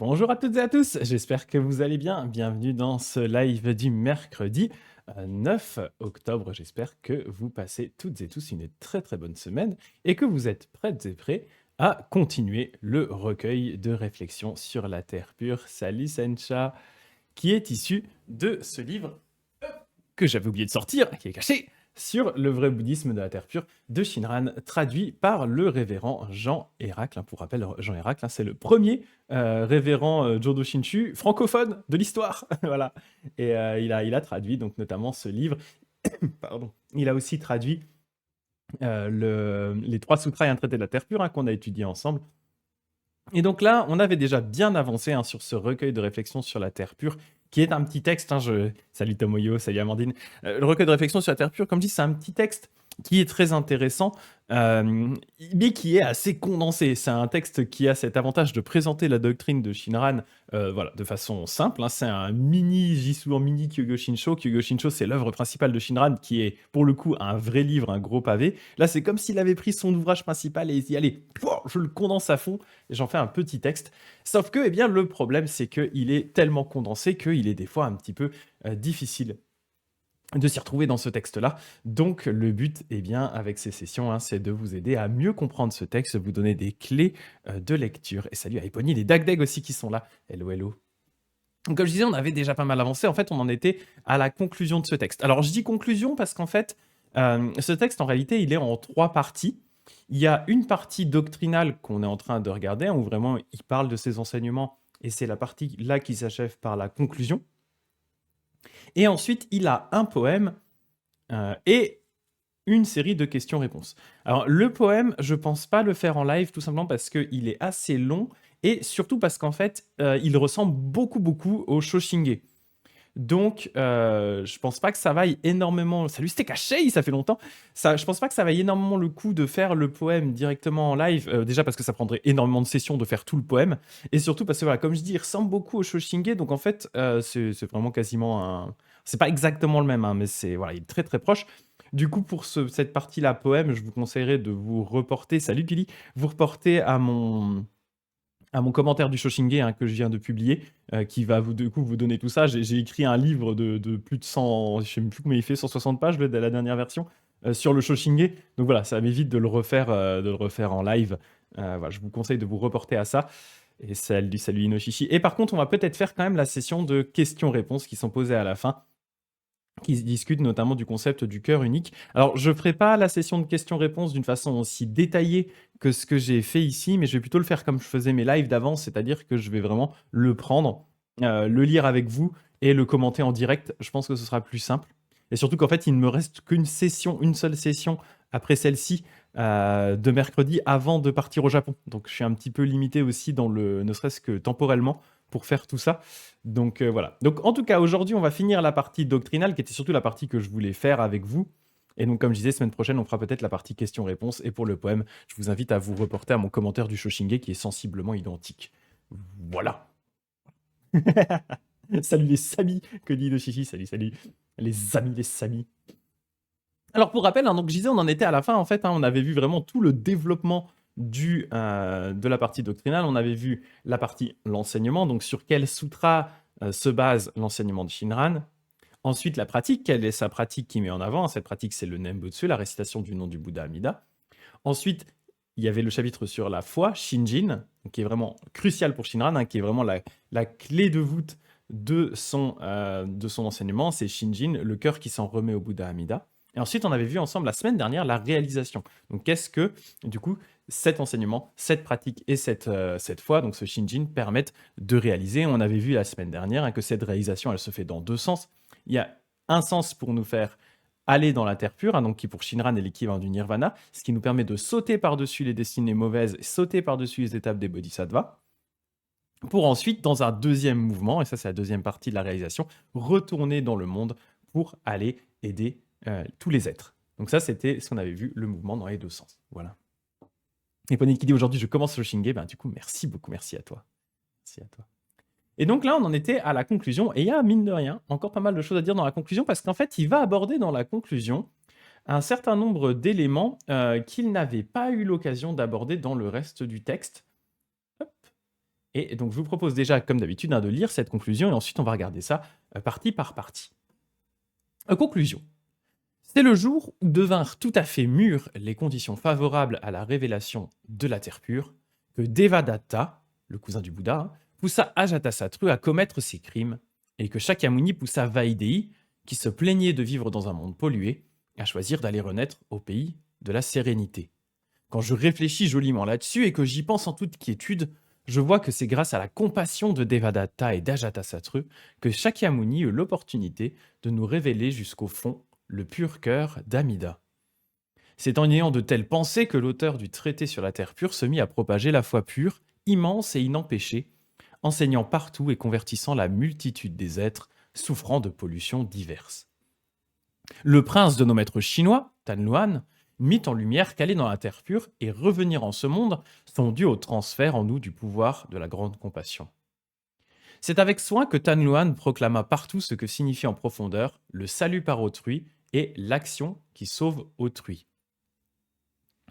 Bonjour à toutes et à tous, j'espère que vous allez bien. Bienvenue dans ce live du mercredi 9 octobre. J'espère que vous passez toutes et tous une très très bonne semaine et que vous êtes prêtes et prêts à continuer le recueil de réflexion sur la Terre pure. Salut Sencha, qui est issu de ce livre que j'avais oublié de sortir, qui est caché, sur le vrai bouddhisme de la Terre pure de Shinran, traduit par le révérend Jean Héracle. Pour rappel, Jean Héracle, c'est le premier révérend Jodo Shinshu francophone de l'histoire. Voilà. Et il a traduit donc notamment ce livre. Pardon. Il a aussi traduit les trois sutras et un traité de la Terre pure qu'on a étudié ensemble. Et donc là, on avait déjà bien avancé sur ce recueil de réflexion sur la Terre pure, qui est un petit texte. Salut Tomoyo, salut Amandine. Le recueil de réflexion sur la Terre pure, comme je dis, c'est un petit texte qui est très intéressant, mais qui est assez condensé. C'est un texte qui a cet avantage de présenter la doctrine de Shinran voilà, de façon simple. C'est un mini, je dis souvent mini Kyogoshinsho. Kyogoshinsho, c'est l'œuvre principale de Shinran, qui est pour le coup un vrai livre, un gros pavé. Là, c'est comme s'il avait pris son ouvrage principal et il dit allez, je le condense à fond et j'en fais un petit texte. Sauf que, eh bien, le problème, c'est qu'il est tellement condensé qu'il est des fois un petit peu difficile de s'y retrouver dans ce texte-là. Donc, le but, eh bien, avec ces sessions, c'est de vous aider à mieux comprendre ce texte, vous donner des clés de lecture. Et salut à Epony, les Dagdag aussi qui sont là. Hello, hello. Donc, comme je disais, on avait déjà pas mal avancé. En fait, on en était à la conclusion de ce texte. Alors, je dis conclusion parce qu'en fait, ce texte, en réalité, il est en 3 parties. Il y a une partie doctrinale qu'on est en train de regarder, où vraiment il parle de ses enseignements, et c'est la partie là qui s'achève par la conclusion. Et ensuite, il a un poème et une série de questions-réponses. Alors, le poème, je pense pas le faire en live, tout simplement parce qu'il est assez long, et surtout parce qu'en fait, il ressemble beaucoup au Shoshinge. Donc, je pense pas que ça vaille énormément. Salut, c'était caché, ça fait longtemps. Je pense pas que ça vaille énormément le coup de faire le poème directement en live. Déjà parce que ça prendrait énormément de sessions de faire tout le poème. Et surtout parce que, voilà, comme je dis, il ressemble beaucoup au Shoshinge. Donc, en fait, c'est vraiment quasiment un. C'est pas exactement le même, mais c'est voilà, il est très très proche. Du coup, pour cette partie-là, poème, je vous conseillerais de vous reporter. Salut Pili, vous reporter à mon commentaire du Shoshinge que je viens de publier, qui va du coup vous donner tout ça. J'ai écrit un livre de plus de 100, je sais même plus combien il fait, 160 pages de la dernière version, sur le Shoshinge. Donc voilà, ça m'évite de le refaire en live. Voilà, je vous conseille de vous reporter à ça. Et salut Inoshishi. Et par contre, on va peut-être faire quand même la session de questions-réponses qui sont posées à la fin, qui se discutent notamment du concept du cœur unique. Alors, je ne ferai pas la session de questions-réponses d'une façon aussi détaillée que ce que j'ai fait ici, mais je vais plutôt le faire comme je faisais mes lives d'avant, c'est-à-dire que je vais vraiment le prendre, le lire avec vous et le commenter en direct. Je pense que ce sera plus simple. Et surtout qu'en fait, il ne me reste qu'une session, une seule session après celle-ci de mercredi avant de partir au Japon. Donc, je suis un petit peu limité aussi ne serait-ce que temporellement, pour faire tout ça. Donc voilà. Donc en tout cas, aujourd'hui, on va finir la partie doctrinale, qui était surtout la partie que je voulais faire avec vous. Et donc, comme je disais, semaine prochaine, on fera peut-être la partie questions-réponses. Et pour le poème, je vous invite à vous reporter à mon commentaire du Shoshinge, qui est sensiblement identique. Voilà. Salut les samis, que dit Inoshishi. Salut. Les amis, les samis. Alors pour rappel, donc je disais, on en était à la fin, en fait, on avait vu vraiment tout le développement de la partie doctrinale. On avait vu la partie l'enseignement, donc sur quel sutra se base l'enseignement de Shinran. Ensuite, la pratique, quelle est sa pratique qui met en avant? Cette pratique, c'est le Nembutsu, la récitation du nom du Bouddha Amida. Ensuite, il y avait le chapitre sur la foi, Shinjin, qui est vraiment crucial pour Shinran, qui est vraiment la clé de voûte de son enseignement. C'est Shinjin, le cœur qui s'en remet au Bouddha Amida. Et ensuite, on avait vu ensemble la semaine dernière la réalisation. Donc, qu'est-ce que, du coup, cet enseignement, cette pratique et cette foi, donc ce Shinjin, permettent de réaliser? On avait vu la semaine dernière que cette réalisation, elle se fait dans 2 sens. Il y a un sens pour nous faire aller dans la terre pure, donc qui pour Shinran est l'équivalent du nirvana, ce qui nous permet de sauter par-dessus les destinées mauvaises, sauter par-dessus les étapes des bodhisattvas, pour ensuite, dans un deuxième mouvement, et ça c'est la deuxième partie de la réalisation, retourner dans le monde pour aller aider tous les êtres. Donc ça, c'était ce qu'on avait vu, le mouvement dans les 2 sens. Voilà. Et Pony qui dit aujourd'hui, je commence le Shinge, du coup, merci beaucoup, merci à toi. Merci à toi. Et donc là, on en était à la conclusion, et il y a, mine de rien, encore pas mal de choses à dire dans la conclusion, parce qu'en fait, il va aborder dans la conclusion un certain nombre d'éléments qu'il n'avait pas eu l'occasion d'aborder dans le reste du texte. Hop. Et donc, je vous propose déjà, comme d'habitude, de lire cette conclusion et ensuite on va regarder ça partie par partie. Conclusion. C'est le jour où devinrent tout à fait mûres les conditions favorables à la révélation de la terre pure que Devadatta, le cousin du Bouddha, poussa Ajatasattu à commettre ses crimes et que Shakyamuni poussa Vaidéhi, qui se plaignait de vivre dans un monde pollué, à choisir d'aller renaître au pays de la sérénité. Quand je réfléchis joliment là-dessus et que j'y pense en toute quiétude, je vois que c'est grâce à la compassion de Devadatta et d'Ajatasattu que Shakyamuni eut l'opportunité de nous révéler jusqu'au fond le pur cœur d'Amida. C'est en ayant de telles pensées que l'auteur du traité sur la terre pure se mit à propager la foi pure, immense et inempêchée, enseignant partout et convertissant la multitude des êtres souffrant de pollutions diverses. Le prince de nos maîtres chinois, Tan Luan, mit en lumière qu'aller dans la terre pure et revenir en ce monde sont dus au transfert en nous du pouvoir de la grande compassion. C'est avec soin que Tan Luan proclama partout ce que signifie en profondeur le salut par autrui et l'action qui sauve autrui.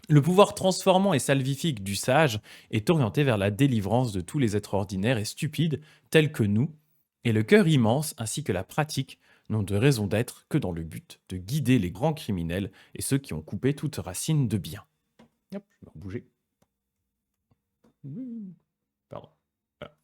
Le pouvoir transformant et salvifique du sage est orienté vers la délivrance de tous les êtres ordinaires et stupides tels que nous, et le cœur immense ainsi que la pratique n'ont de raison d'être que dans le but de guider les grands criminels et ceux qui ont coupé toute racine de bien. Hop, je vais bouger. Pardon. Voilà.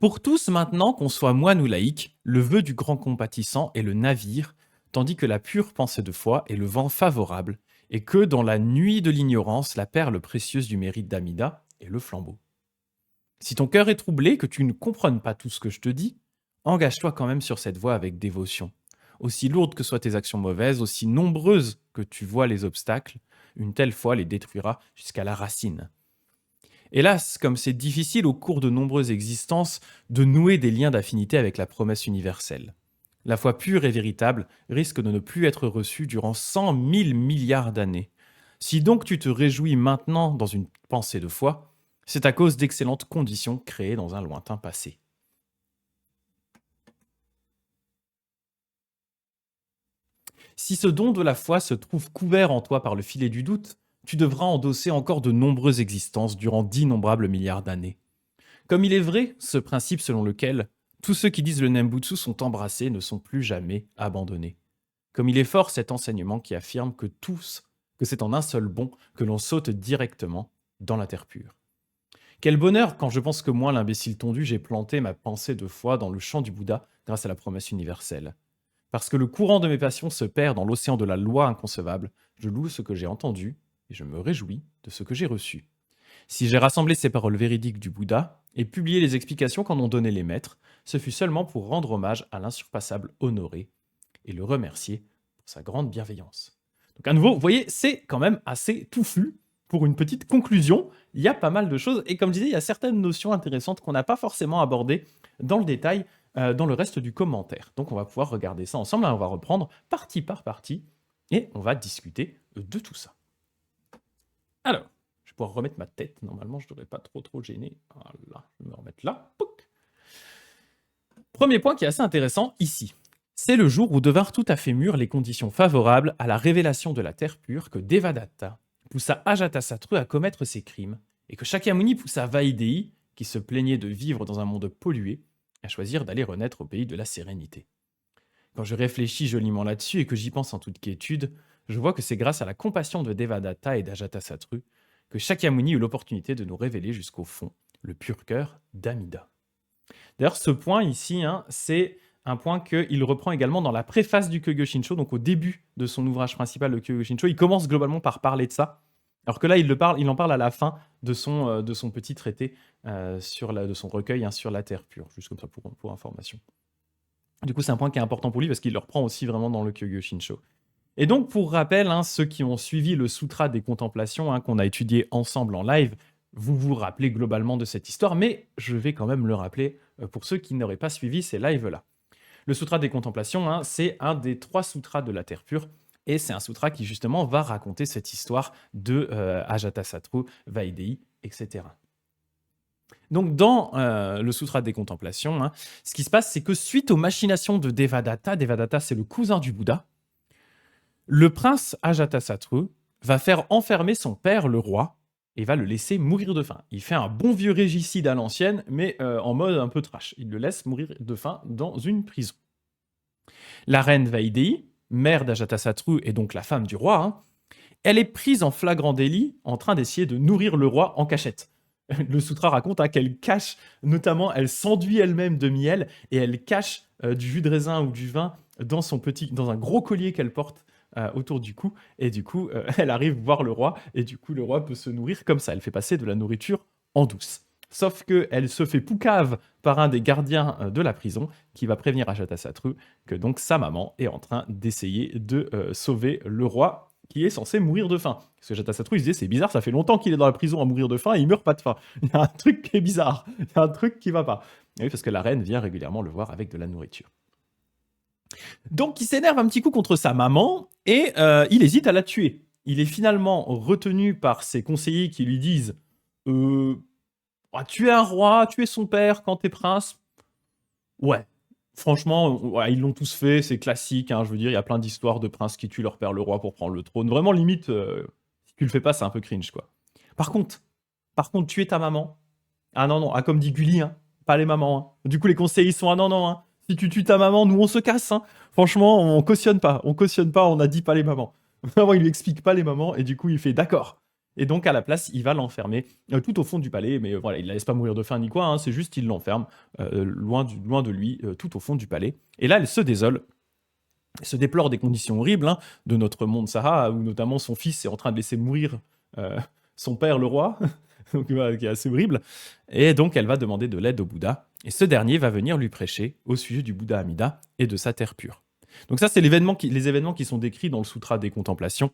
Pour tous maintenant, qu'on soit moine ou laïque, le vœu du grand compatissant est le navire, tandis que la pure pensée de foi est le vent favorable, et que dans la nuit de l'ignorance, la perle précieuse du mérite d'Amida est le flambeau. Si ton cœur est troublé, que tu ne comprennes pas tout ce que je te dis, engage-toi quand même sur cette voie avec dévotion. Aussi lourdes que soient tes actions mauvaises, aussi nombreuses que tu vois les obstacles, une telle foi les détruira jusqu'à la racine. Hélas, comme c'est difficile au cours de nombreuses existences de nouer des liens d'affinité avec la promesse universelle. La foi pure et véritable risque de ne plus être reçue durant 100 000 milliards d'années. Si donc tu te réjouis maintenant dans une pensée de foi, c'est à cause d'excellentes conditions créées dans un lointain passé. Si ce don de la foi se trouve couvert en toi par le filet du doute, tu devras endosser encore de nombreuses existences durant d'innombrables milliards d'années. Comme il est vrai, ce principe selon lequel tous ceux qui disent le Nembutsu sont embrassés ne sont plus jamais abandonnés. Comme il est fort cet enseignement qui affirme que c'est en un seul bond que l'on saute directement dans la terre pure. Quel bonheur quand je pense que moi, l'imbécile tondu, j'ai planté ma pensée de foi dans le champ du Bouddha grâce à la promesse universelle. Parce que le courant de mes passions se perd dans l'océan de la loi inconcevable, je loue ce que j'ai entendu et je me réjouis de ce que j'ai reçu. Si j'ai rassemblé ces paroles véridiques du Bouddha et publié les explications qu'en ont donné les maîtres, ce fut seulement pour rendre hommage à l'insurpassable Honoré et le remercier pour sa grande bienveillance. Donc à nouveau, vous voyez, c'est quand même assez touffu pour une petite conclusion. Il y a pas mal de choses et comme je disais, il y a certaines notions intéressantes qu'on n'a pas forcément abordées dans le détail dans le reste du commentaire. Donc on va pouvoir regarder ça ensemble, on va reprendre partie par partie et on va discuter de tout ça. Alors, je vais pouvoir remettre ma tête. Normalement, je ne devrais pas trop gêner. Voilà, je vais me remettre là. Pouc. Premier point qui est assez intéressant ici. C'est le jour où devinrent tout à fait mûres les conditions favorables à la révélation de la terre pure que Devadatta poussa Ajatasattu à commettre ses crimes et que Shakyamuni poussa Vaidéhi, qui se plaignait de vivre dans un monde pollué, à choisir d'aller renaître au pays de la sérénité. Quand je réfléchis joliment là-dessus et que j'y pense en toute quiétude, je vois que c'est grâce à la compassion de Devadatta et d'Ajatasattu que Shakyamuni eut l'opportunité de nous révéler jusqu'au fond le pur cœur d'Amida. D'ailleurs, ce point ici, c'est un point qu'il reprend également dans la préface du Kyōgyō Shinsho, donc au début de son ouvrage principal, le Kyōgyō Shinsho. Il commence globalement par parler de ça, alors que là, il en parle à la fin de son petit traité, de son recueil sur la terre pure, juste comme ça pour information. Du coup, c'est un point qui est important pour lui parce qu'il le reprend aussi vraiment dans le Kyōgyō Shinsho. Et donc, pour rappel, ceux qui ont suivi le Sutra des Contemplations qu'on a étudié ensemble en live, vous vous rappelez globalement de cette histoire, mais je vais quand même le rappeler pour ceux qui n'auraient pas suivi ces lives-là. Le Sutra des Contemplations, c'est un des 3 sutras de la Terre pure, et c'est un sutra qui justement va raconter cette histoire de Ajatasattu, Vaidéhi, etc. Donc, dans le Sutra des Contemplations, ce qui se passe, c'est que suite aux machinations de Devadatta, c'est le cousin du Bouddha, le prince Ajatasattu va faire enfermer son père, le roi, et va le laisser mourir de faim. Il fait un bon vieux régicide à l'ancienne, mais en mode un peu trash. Il le laisse mourir de faim dans une prison. La reine Vaidéi, mère d'Ajatasattu et donc la femme du roi, hein, elle est prise en flagrant délit en train d'essayer de nourrir le roi en cachette. Le sutra raconte hein, qu'elle cache, notamment, elle s'enduit elle-même de miel et elle cache du jus de raisin ou du vin dans un gros collier qu'elle porte autour du cou. Et du coup, elle arrive voir le roi et du coup, le roi peut se nourrir comme ça. Elle fait passer de la nourriture en douce. Sauf qu'elle se fait poucave par un des gardiens de la prison qui va prévenir Ajatasattu que donc sa maman est en train d'essayer de sauver le roi qui est censé mourir de faim. Parce que Ajatasattu, il se disait, c'est bizarre, ça fait longtemps qu'il est dans la prison à mourir de faim et il meurt pas de faim. Il y a un truc qui est bizarre, il y a un truc qui va pas. Et oui, parce que la reine vient régulièrement le voir avec de la nourriture. Donc il s'énerve un petit coup contre sa maman et il hésite à la tuer. Il est finalement retenu par ses conseillers qui lui disent tuer un roi, tuer son père quand t'es prince, ouais. Franchement, ouais, ils l'ont tous fait, c'est classique, hein, je veux dire, il y a plein d'histoires de princes qui tuent leur père le roi pour prendre le trône. Vraiment, limite, si tu le fais pas, c'est un peu cringe, quoi. Par contre, tuer ta maman, ah non, non, ah, comme dit Gulli, hein, pas les mamans. Hein. Du coup, les conseillers sont, ah non, non, hein, si tu tues ta maman, nous, on se casse. Hein. Franchement, on cautionne pas, on a dit pas les mamans. Vraiment, il lui explique pas les mamans, et du coup, il fait d'accord. Et donc, à la place, il va l'enfermer tout au fond du palais, mais voilà, il la laisse pas mourir de faim ni quoi, hein, c'est juste il l'enferme loin de lui, tout au fond du palais. Et là, elle se désole, elle se déplore des conditions horribles hein, de notre monde Saha, où notamment son fils est en train de laisser mourir son père, le roi, donc, voilà, qui est assez horrible. Et donc, elle va demander de l'aide au Bouddha, et ce dernier va venir lui prêcher au sujet du Bouddha Amida et de sa terre pure. Donc ça, c'est les événements qui sont décrits dans le Sutra des Contemplations,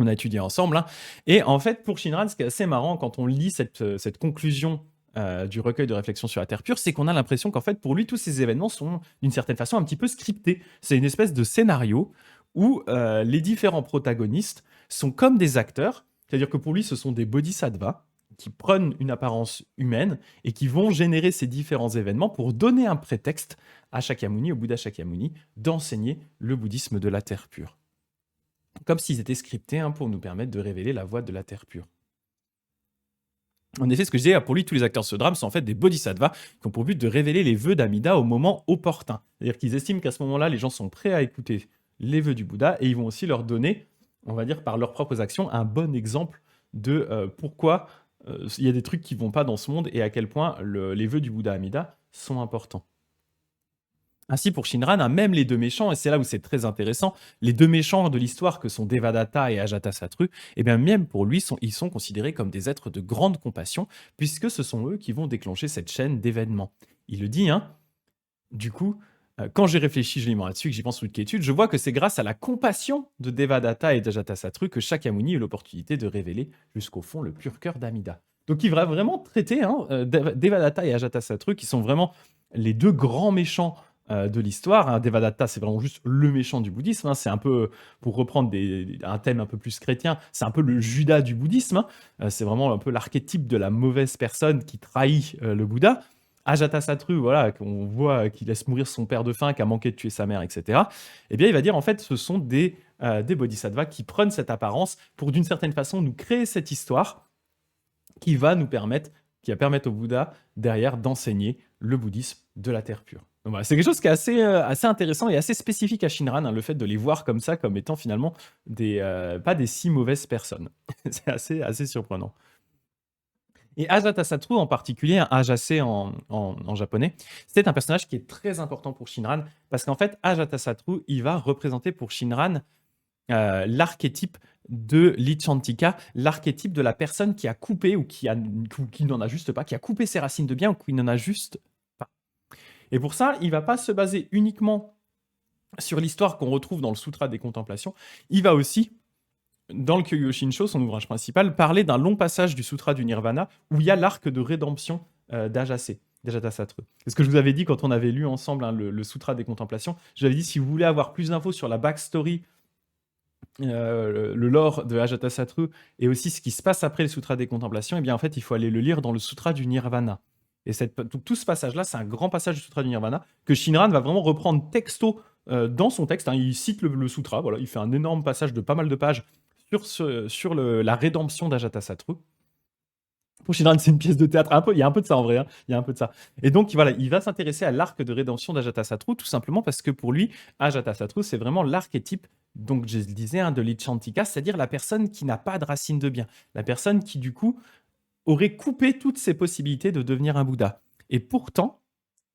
on a étudié ensemble. Hein. Et en fait, pour Shinran, ce qui est assez marrant quand on lit cette conclusion du recueil de réflexion sur la Terre pure, c'est qu'on a l'impression qu'en fait, pour lui, tous ces événements sont d'une certaine façon un petit peu scriptés. C'est une espèce de scénario où les différents protagonistes sont comme des acteurs, c'est-à-dire que pour lui, ce sont des bodhisattvas qui prennent une apparence humaine et qui vont générer ces différents événements pour donner un prétexte à Shakyamuni, au Bouddha Shakyamuni, d'enseigner le bouddhisme de la Terre pure. Comme s'ils étaient scriptés hein, pour nous permettre de révéler la voie de la Terre pure. En effet, ce que je disais, pour lui, tous les acteurs de ce drame sont en fait des bodhisattvas qui ont pour but de révéler les vœux d'Amida au moment opportun. C'est-à-dire qu'ils estiment qu'à ce moment-là, les gens sont prêts à écouter les vœux du Bouddha et ils vont aussi leur donner, on va dire par leurs propres actions, un bon exemple de pourquoi il y a des trucs qui vont pas dans ce monde et à quel point les vœux du Bouddha Amida sont importants. Ainsi, pour Shinran, hein, même les deux méchants, et c'est là où c'est très intéressant, les deux méchants de l'histoire que sont Devadatta et Ajatasattu, et bien même pour lui, ils sont considérés comme des êtres de grande compassion, puisque ce sont eux qui vont déclencher cette chaîne d'événements. Il le dit, hein, du coup, quand j'ai réfléchi joliment là-dessus, que j'y pense toute quiétude, je vois que c'est grâce à la compassion de Devadatta et d'Ajatasattu que Shakyamuni a eu l'opportunité de révéler jusqu'au fond le pur cœur d'Amida. Donc il va vraiment traiter hein, Devadatta et Ajatasattu, qui sont vraiment les deux grands méchants de l'histoire. Hein. Devadatta, c'est vraiment juste le méchant du bouddhisme. Hein. C'est un peu, pour reprendre un thème un peu plus chrétien, c'est un peu le Judas du bouddhisme. Hein. C'est vraiment un peu l'archétype de la mauvaise personne qui trahit le Bouddha. Ajatasattu, voilà, qu'on voit qui laisse mourir son père de faim, qui a manqué de tuer sa mère, etc. Eh bien, il va dire, en fait, ce sont des bodhisattvas qui prennent cette apparence pour, d'une certaine façon, nous créer cette histoire qui va permettre au Bouddha, derrière, d'enseigner le bouddhisme de la terre pure. Donc voilà, c'est quelque chose qui est assez intéressant et assez spécifique à Shinran, hein, le fait de les voir comme ça, comme étant finalement pas des si mauvaises personnes. C'est assez surprenant. Et Ajatasattu en particulier, Ajase en japonais, c'est un personnage qui est très important pour Shinran, parce qu'en fait, Ajatasattu, il va représenter pour Shinran l'archétype de l'Ichantika, l'archétype de la personne qui a coupé ou qui n'en a juste pas, qui a coupé ses racines de bien ou qui n'en a juste pas. Et pour ça, il ne va pas se baser uniquement sur l'histoire qu'on retrouve dans le Sutra des Contemplations, il va aussi, dans le Kyōgyō-Shinsho, son ouvrage principal, parler d'un long passage du Sutra du Nirvana où il y a l'arc de rédemption d'Ajatasattu. C'est ce que je vous avais dit quand on avait lu ensemble hein, le Sutra des Contemplations. Je vous avais dit, si vous voulez avoir plus d'infos sur la backstory, le lore de Ajatasattu et aussi ce qui se passe après le Sutra des Contemplations, eh bien en fait, il faut aller le lire dans le Sutra du Nirvana. Et tout ce passage-là, c'est un grand passage du Sutra du Nirvana que Shinran va vraiment reprendre texto dans son texte. Hein, il cite le Sutra, voilà, il fait un énorme passage de pas mal de pages sur la rédemption d'Ajatasattu. Pour Shinran, c'est une pièce de théâtre. Il y a un peu de ça en vrai, hein. Il y a un peu de ça. Et donc, voilà, il va s'intéresser à l'arc de rédemption d'Ajatasattu, tout simplement parce que pour lui, Ajatasattu, c'est vraiment l'archétype, donc je le disais, hein, de l'Ichantika, c'est-à-dire la personne qui n'a pas de racine de bien. La personne qui, du coup, aurait coupé toutes ses possibilités de devenir un Bouddha. Et pourtant,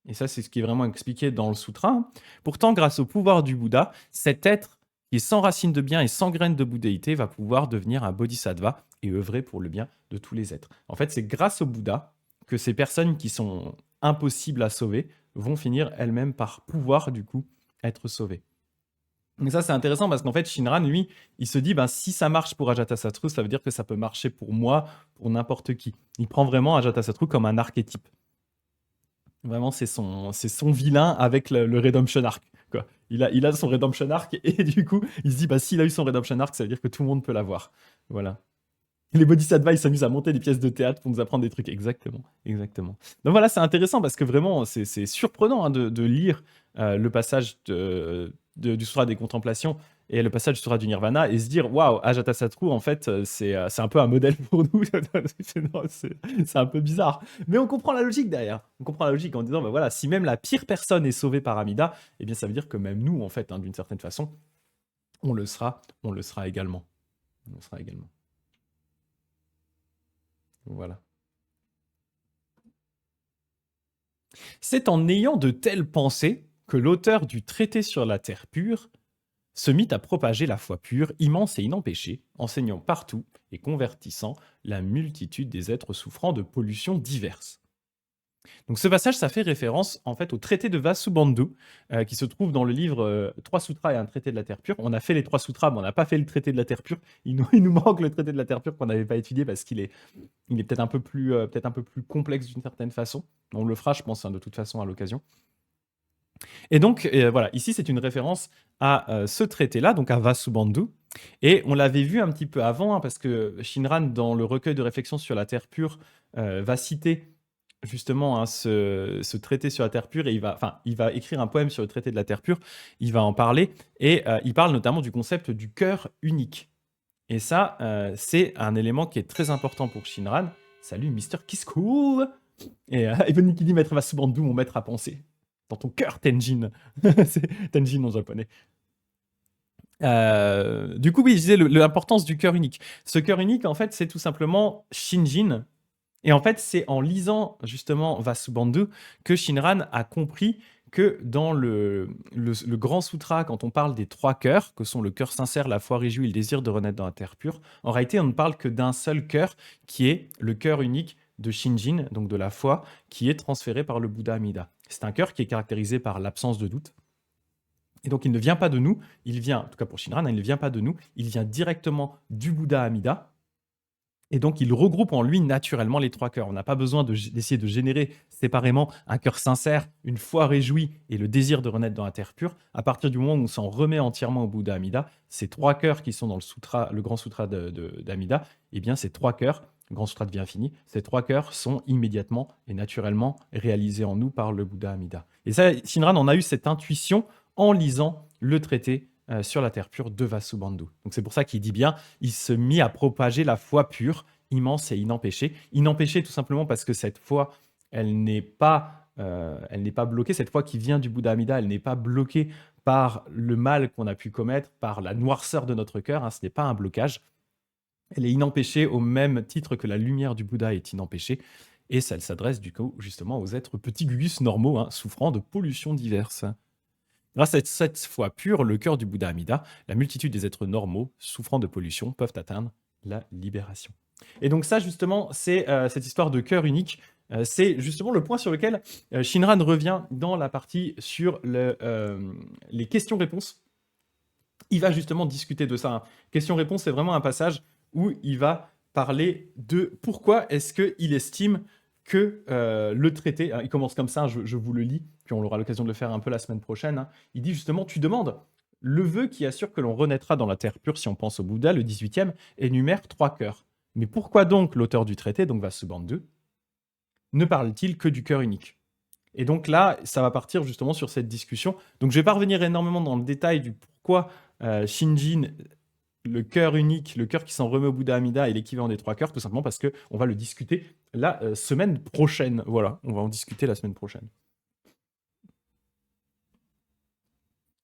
et ça c'est ce qui est vraiment expliqué dans le sutra, hein, pourtant grâce au pouvoir du Bouddha, cet être qui est sans racine de bien et sans graine de bouddhéité va pouvoir devenir un bodhisattva et œuvrer pour le bien de tous les êtres. En fait, c'est grâce au Bouddha que ces personnes qui sont impossibles à sauver vont finir elles-mêmes par pouvoir du coup être sauvées. Mais ça, c'est intéressant parce qu'en fait, Shinran, lui, il se dit, ben, si ça marche pour Ajatasattu, ça veut dire que ça peut marcher pour moi, pour n'importe qui. Il prend vraiment Ajatasattu comme un archétype. Vraiment, c'est son vilain avec le Redemption Arc, quoi. Il a son Redemption Arc et du coup, il se dit, bah, s'il a eu son Redemption Arc, ça veut dire que tout le monde peut l'avoir. Voilà. Les Bodhisattvas, ils s'amusent à monter des pièces de théâtre pour nous apprendre des trucs. Exactement, exactement. Donc voilà, c'est intéressant parce que vraiment, c'est surprenant, hein, de lire le passage du Sutra des Contemplations et le passage du Sutra du Nirvana et se dire, waouh, Ajatasattu, en fait, c'est un peu un modèle pour nous. Non, c'est un peu bizarre. Mais on comprend la logique derrière. On comprend la logique en disant, bah voilà, si même la pire personne est sauvée par Amida, eh bien ça veut dire que même nous, en fait, hein, d'une certaine façon, on le sera également. On le sera également. Voilà. C'est en ayant de telles pensées que l'auteur du traité sur la terre pure se mit à propager la foi pure, immense et inempêchée, enseignant partout et convertissant la multitude des êtres souffrant de pollutions diverses. Donc ce passage, ça fait référence en fait au traité de Vasubandhu, qui se trouve dans le livre Trois Sutras et un traité de la Terre pure. On a fait les Trois Sutras, mais on n'a pas fait le traité de la Terre pure. Il nous manque le traité de la Terre pure qu'on n'avait pas étudié parce qu'il est peut-être un peu plus complexe d'une certaine façon. On le fera, je pense, hein, de toute façon à l'occasion. Et donc, voilà, ici, c'est une référence à ce traité-là, donc à Vasubandhu. Et on l'avait vu un petit peu avant, hein, parce que Shinran, dans le recueil de réflexions sur la Terre pure, va citer justement, hein, ce traité sur la Terre pure, et il va écrire un poème sur le traité de la Terre pure, il va en parler, et il parle notamment du concept du cœur unique. Et ça, c'est un élément qui est très important pour Shinran. Salut, Mister Kiss Cool. Et Evan qui dit Maître Vasubandhu, mon maître à penser. Dans ton cœur, Tenjin. C'est Tenjin en japonais. Du coup, oui, je disais l'importance du cœur unique. Ce cœur unique, en fait, c'est tout simplement Shinjin. Et en fait, c'est en lisant justement Vasubandhu que Shinran a compris que dans le grand sutra, quand on parle des trois cœurs, que sont le cœur sincère, la foi réjouie et le désir de renaître dans la terre pure, en réalité, on ne parle que d'un seul cœur, qui est le cœur unique de Shinjin, donc de la foi, qui est transféré par le Bouddha Amida. C'est un cœur qui est caractérisé par l'absence de doute. Et donc, il ne vient pas de nous, il vient, en tout cas pour Shinran, il ne vient pas de nous, il vient directement du Bouddha Amida. Et donc, il regroupe en lui naturellement les trois cœurs. On n'a pas besoin d'essayer de générer séparément un cœur sincère, une foi réjouie et le désir de renaître dans la terre pure. À partir du moment où on s'en remet entièrement au Bouddha Amida, ces trois cœurs qui sont dans le grand sutra d'Amida, eh bien, ces trois cœurs, le grand sutra de vie infinie, ces trois cœurs sont immédiatement et naturellement réalisés en nous par le Bouddha Amida. Et ça, Shinran en a eu cette intuition en lisant le traité sur la terre pure de Vasubandhu. Donc c'est pour ça qu'il dit bien, il se mit à propager la foi pure, immense et inempêchée. Inempêchée tout simplement parce que cette foi, elle n'est pas bloquée. Cette foi qui vient du Bouddha Amida, elle n'est pas bloquée par le mal qu'on a pu commettre, par la noirceur de notre cœur. Hein, ce n'est pas un blocage. Elle est inempêchée au même titre que la lumière du Bouddha est inempêchée. Et ça, elle s'adresse du coup justement aux êtres petits gugus normaux, hein, souffrant de pollutions diverses. Grâce à cette foi pure, le cœur du Bouddha Amida, la multitude des êtres normaux souffrant de pollution peuvent atteindre la libération. Et donc ça, justement, c'est cette histoire de cœur unique. C'est justement le point sur lequel Shinran revient dans la partie sur les questions-réponses. Il va justement discuter de ça. Hein. Question-réponse, c'est vraiment un passage où il va parler de pourquoi est-ce qu'il estime que le traité, il commence comme ça, je vous le lis, puis on aura l'occasion de le faire un peu la semaine prochaine. Hein. Il dit justement, tu demandes, le vœu qui assure que l'on renaîtra dans la terre pure si on pense au Bouddha, le 18e, énumère trois cœurs. Mais pourquoi donc l'auteur du traité, donc Vasubandhu, ne parle-t-il que du cœur unique? Et donc là, ça va partir justement sur cette discussion. Donc je ne vais pas revenir énormément dans le détail du pourquoi Shinjin le cœur unique, le cœur qui s'en remet au Bouddha Amida et l'équivalent des 3 cœurs, tout simplement parce qu'on va le discuter la semaine prochaine. Voilà, on va en discuter la semaine prochaine.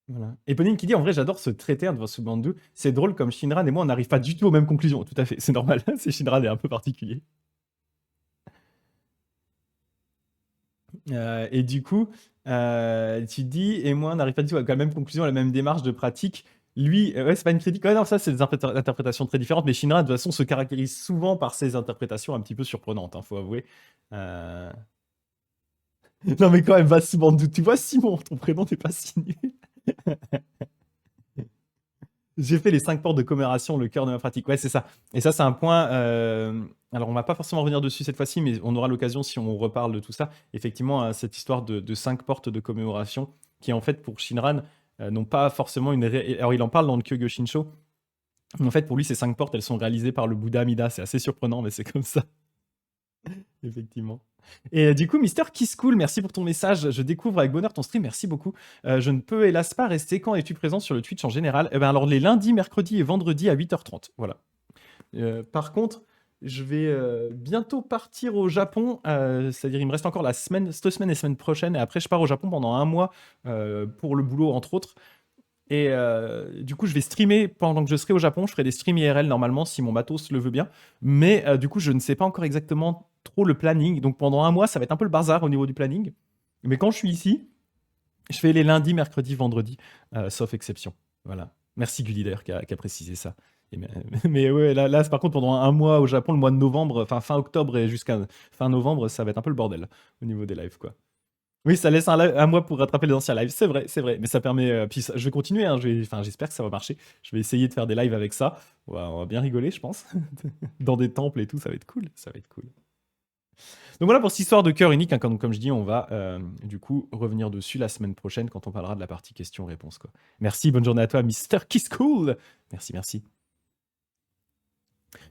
Voilà. Et Ponine qui dit en vrai j'adore ce traité de Vasubandhu, c'est drôle comme Shinran et moi on n'arrive pas du tout aux mêmes conclusions. Tout à fait, c'est normal, c'est Shinran est un peu particulier. Et du coup, tu dis et moi on n'arrive pas du tout à la même conclusion, à la même démarche de pratique. Lui, ouais, c'est pas une critique. Ouais, non, ça c'est des interprétations très différentes, mais Shinran de toute façon se caractérise souvent par ses interprétations un petit peu surprenantes, hein, faut avouer. Euh, Non mais quand même, Vasubandhu, tu vois Simon, ton prénom n'est pas signé. J'ai fait les 5 portes de commémoration, le cœur de ma pratique. Ouais, c'est ça. Et ça, c'est un point. Alors, on va pas forcément revenir dessus cette fois-ci, mais on aura l'occasion si on reparle de tout ça. Effectivement, cette histoire de 5 portes de commémoration, qui en fait, pour Shinran, n'ont pas forcément une. Alors, il en parle dans le Kyogo-Shinsho. En fait, pour lui, ces 5 portes, elles sont réalisées par le Bouddha Amida. C'est assez surprenant, mais c'est comme ça. Effectivement. Et du coup, Mister Kiss Cool, merci pour ton message. Je découvre avec bonheur ton stream, merci beaucoup. Je ne peux hélas pas rester. Quand es-tu présent sur le Twitch en général? Eh ben alors les lundis, mercredis et vendredis à 8h30. Voilà. Par contre, je vais bientôt partir au Japon. C'est-à-dire, il me reste encore cette semaine et semaine prochaine. Et après, je pars au Japon pendant un mois pour le boulot, entre autres. Et du coup, je vais streamer pendant que je serai au Japon. Je ferai des streams IRL normalement si mon matos le veut bien. Mais du coup, je ne sais pas encore exactement trop le planning. Donc pendant un mois, ça va être un peu le bazar au niveau du planning. Mais quand je suis ici, je fais les lundis, mercredis, vendredis, sauf exception. Voilà. Merci Gullider qui a précisé ça. Mais ouais, là, par contre, pendant un mois au Japon, le mois de novembre, enfin fin octobre et jusqu'à fin novembre, ça va être un peu le bordel au niveau des lives, quoi. Oui, ça laisse un mois pour rattraper les anciens lives, c'est vrai, c'est vrai. Mais ça permet. Puis je vais continuer, hein, j'espère que ça va marcher. Je vais essayer de faire des lives avec ça. On va bien rigoler, je pense. Dans des temples et tout, ça va être cool. Ça va être cool. Donc voilà pour cette histoire de cœur unique. Hein, comme je dis, on va du coup revenir dessus la semaine prochaine quand on parlera de la partie questions-réponses, quoi. Merci, bonne journée à toi, Mister Kiss Cool. Merci, merci.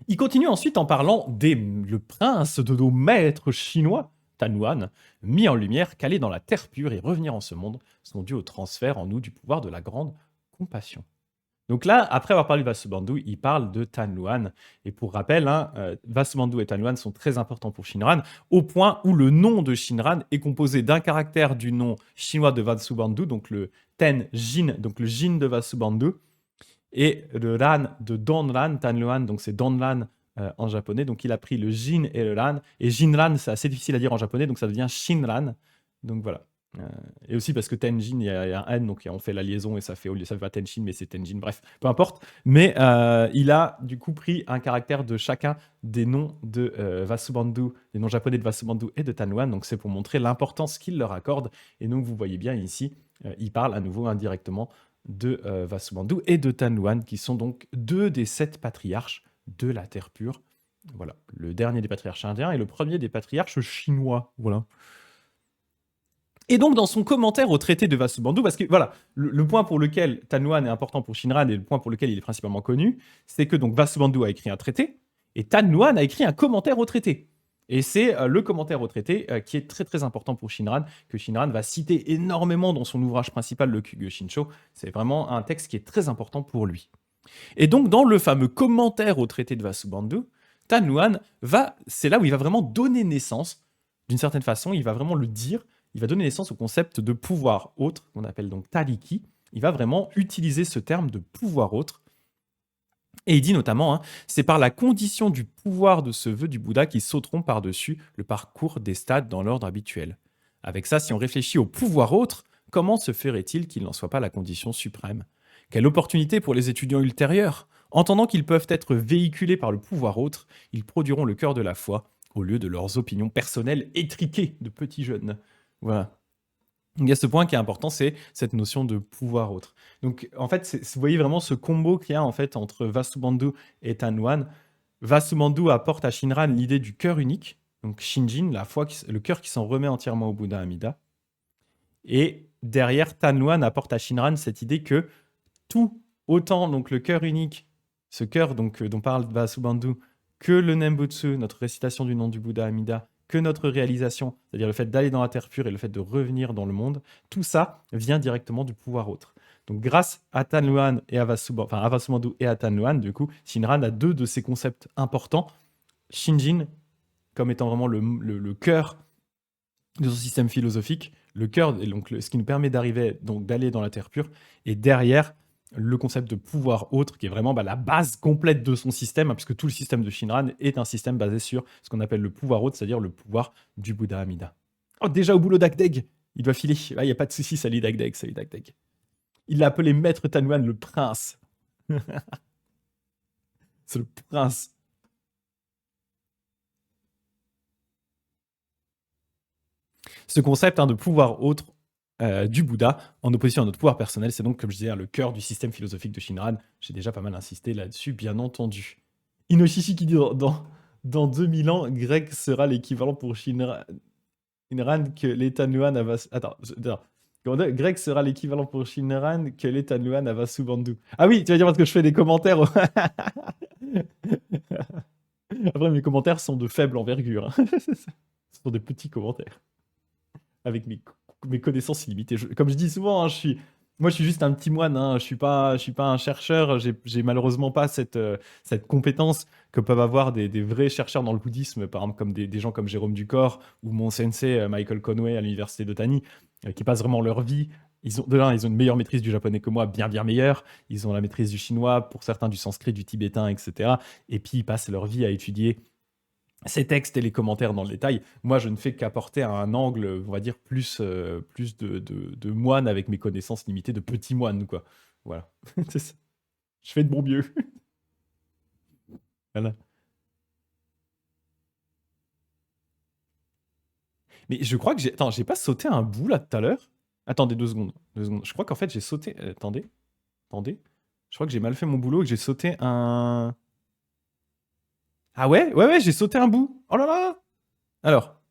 Il continue ensuite en parlant le prince de nos maîtres chinois, Tan Yuan, mis en lumière qu'aller dans la terre pure et revenir en ce monde sont dus au transfert en nous du pouvoir de la grande compassion. Donc là, après avoir parlé de Vasubandhu, il parle de Tan Yuan. Et pour rappel, hein, Vasubandhu et Tan Yuan sont très importants pour Shinran, au point où le nom de Shinran est composé d'un caractère du nom chinois de Vasubandhu, donc le Ten Jin, donc le Jin de Vasubandhu, et le Ran de Donran, Tanluan, donc c'est Donran en japonais. Donc il a pris le Jin et le Ran. Et Jinran, c'est assez difficile à dire en japonais, donc ça devient Shinran. Donc voilà. Et aussi parce que Tenjin, il y a un N, donc on fait la liaison et ça fait pas Tenshin, mais c'est Tenjin. Bref, peu importe. Mais il a du coup pris un caractère de chacun des noms de Vasubandhu, des noms japonais de Vasubandhu et de Tanluan. Donc c'est pour montrer l'importance qu'il leur accorde. Et donc vous voyez bien ici, il parle à nouveau indirectement de Vasubandhu et de Tan Yuan, qui sont donc 2 des 7 patriarches de la Terre pure. Voilà, le dernier des patriarches indiens et le premier des patriarches chinois. Voilà. Et donc, dans son commentaire au traité de Vasubandhu, parce que voilà, le point pour lequel Tan Yuan est important pour Shinran et le point pour lequel il est principalement connu, c'est que donc Vasubandhu a écrit un traité et Tan Yuan a écrit un commentaire au traité. Et c'est le commentaire au traité qui est très très important pour Shinran, que Shinran va citer énormément dans son ouvrage principal, le Kyogo-Shinsho. C'est vraiment un texte qui est très important pour lui. Et donc, dans le fameux commentaire au traité de Vasubandhu, Tan Yuan c'est là où il va vraiment donner naissance, d'une certaine façon, il va vraiment le dire, il va donner naissance au concept de pouvoir autre, qu'on appelle donc Tariki. Il va vraiment utiliser ce terme de pouvoir autre. Et il dit notamment, hein, c'est par la condition du pouvoir de ce vœu du Bouddha qu'ils sauteront par-dessus le parcours des stades dans l'ordre habituel. Avec ça, si on réfléchit au pouvoir autre, comment se ferait-il qu'il n'en soit pas la condition suprême? Quelle opportunité pour les étudiants ultérieurs! Entendant qu'ils peuvent être véhiculés par le pouvoir autre, ils produiront le cœur de la foi, au lieu de leurs opinions personnelles étriquées de petits jeunes. Voilà. Il y a ce point qui est important, c'est cette notion de pouvoir autre. Donc, en fait, vous voyez vraiment ce combo qu'il y a en fait entre Vasubandhu et Tan Yuan. Vasubandhu apporte à Shinran l'idée du cœur unique, donc Shinjin, le cœur qui s'en remet entièrement au Bouddha Amida. Et derrière, Tan Yuan apporte à Shinran cette idée que tout, autant donc le cœur unique, ce cœur donc, dont parle Vasubandhu, que le Nembutsu, notre récitation du nom du Bouddha Amida, que notre réalisation, c'est-à-dire le fait d'aller dans la terre pure et le fait de revenir dans le monde, tout ça vient directement du pouvoir autre. Donc grâce à Tanluan et Avasumandu et à Tanluan, du coup, Shinran a deux de ses concepts importants. Shinjin, comme étant vraiment le cœur de son système philosophique, le cœur, et donc ce qui nous permet d'aller dans la terre pure, et derrière, le concept de pouvoir autre, qui est vraiment la base complète de son système, puisque tout le système de Shinran est un système basé sur ce qu'on appelle le pouvoir autre, c'est-à-dire le pouvoir du Bouddha Amida. Oh, déjà au boulot Dakdeg, il doit filer. Il n'y a pas de souci, salut Dakdeg, salut Dakdeg. Il l'a appelé Maître Tanluan le prince. C'est le prince. Ce concept de pouvoir autre du Bouddha, en opposition à notre pouvoir personnel, c'est donc, comme je disais, le cœur du système philosophique de Shinran. J'ai déjà pas mal insisté là-dessus, bien entendu. Inoshishi qui dit dans 2000 ans, grec sera l'équivalent pour Shinran que l'État Nuan a Attends. Grec sera l'équivalent pour Shinran que l'État Nuan a Vasubandhu. Ah oui, tu vas dire parce que je fais des commentaires. Après, mes commentaires sont de faible envergure. Ce sont des petits commentaires. Avec mes connaissances illimitées. Comme je dis souvent, moi je suis juste un petit moine, je suis pas un chercheur, j'ai malheureusement pas cette compétence que peuvent avoir des vrais chercheurs dans le bouddhisme, par exemple comme des gens comme Jérôme Ducor ou mon sensei Michael Conway à l'université d'Otani, qui passent vraiment leur vie. Ils ont une meilleure maîtrise du japonais que moi, bien meilleure. Ils ont la maîtrise du chinois, pour certains du sanskrit, du tibétain, etc. Et puis ils passent leur vie à étudier ces textes et les commentaires dans le détail. Moi, je ne fais qu'apporter un angle, on va dire, plus de moine avec mes connaissances limitées, de petit moine, quoi. Voilà. Je fais de mon mieux. Voilà. Mais je crois que j'ai... Attends, j'ai pas sauté un bout là tout à l'heure? Attendez 2 secondes. 2 secondes. Je crois qu'en fait, j'ai sauté... Attendez. Je crois que j'ai mal fait mon boulot et que j'ai sauté un... Ah ouais? Ouais, j'ai sauté un bout. Oh là là! Alors,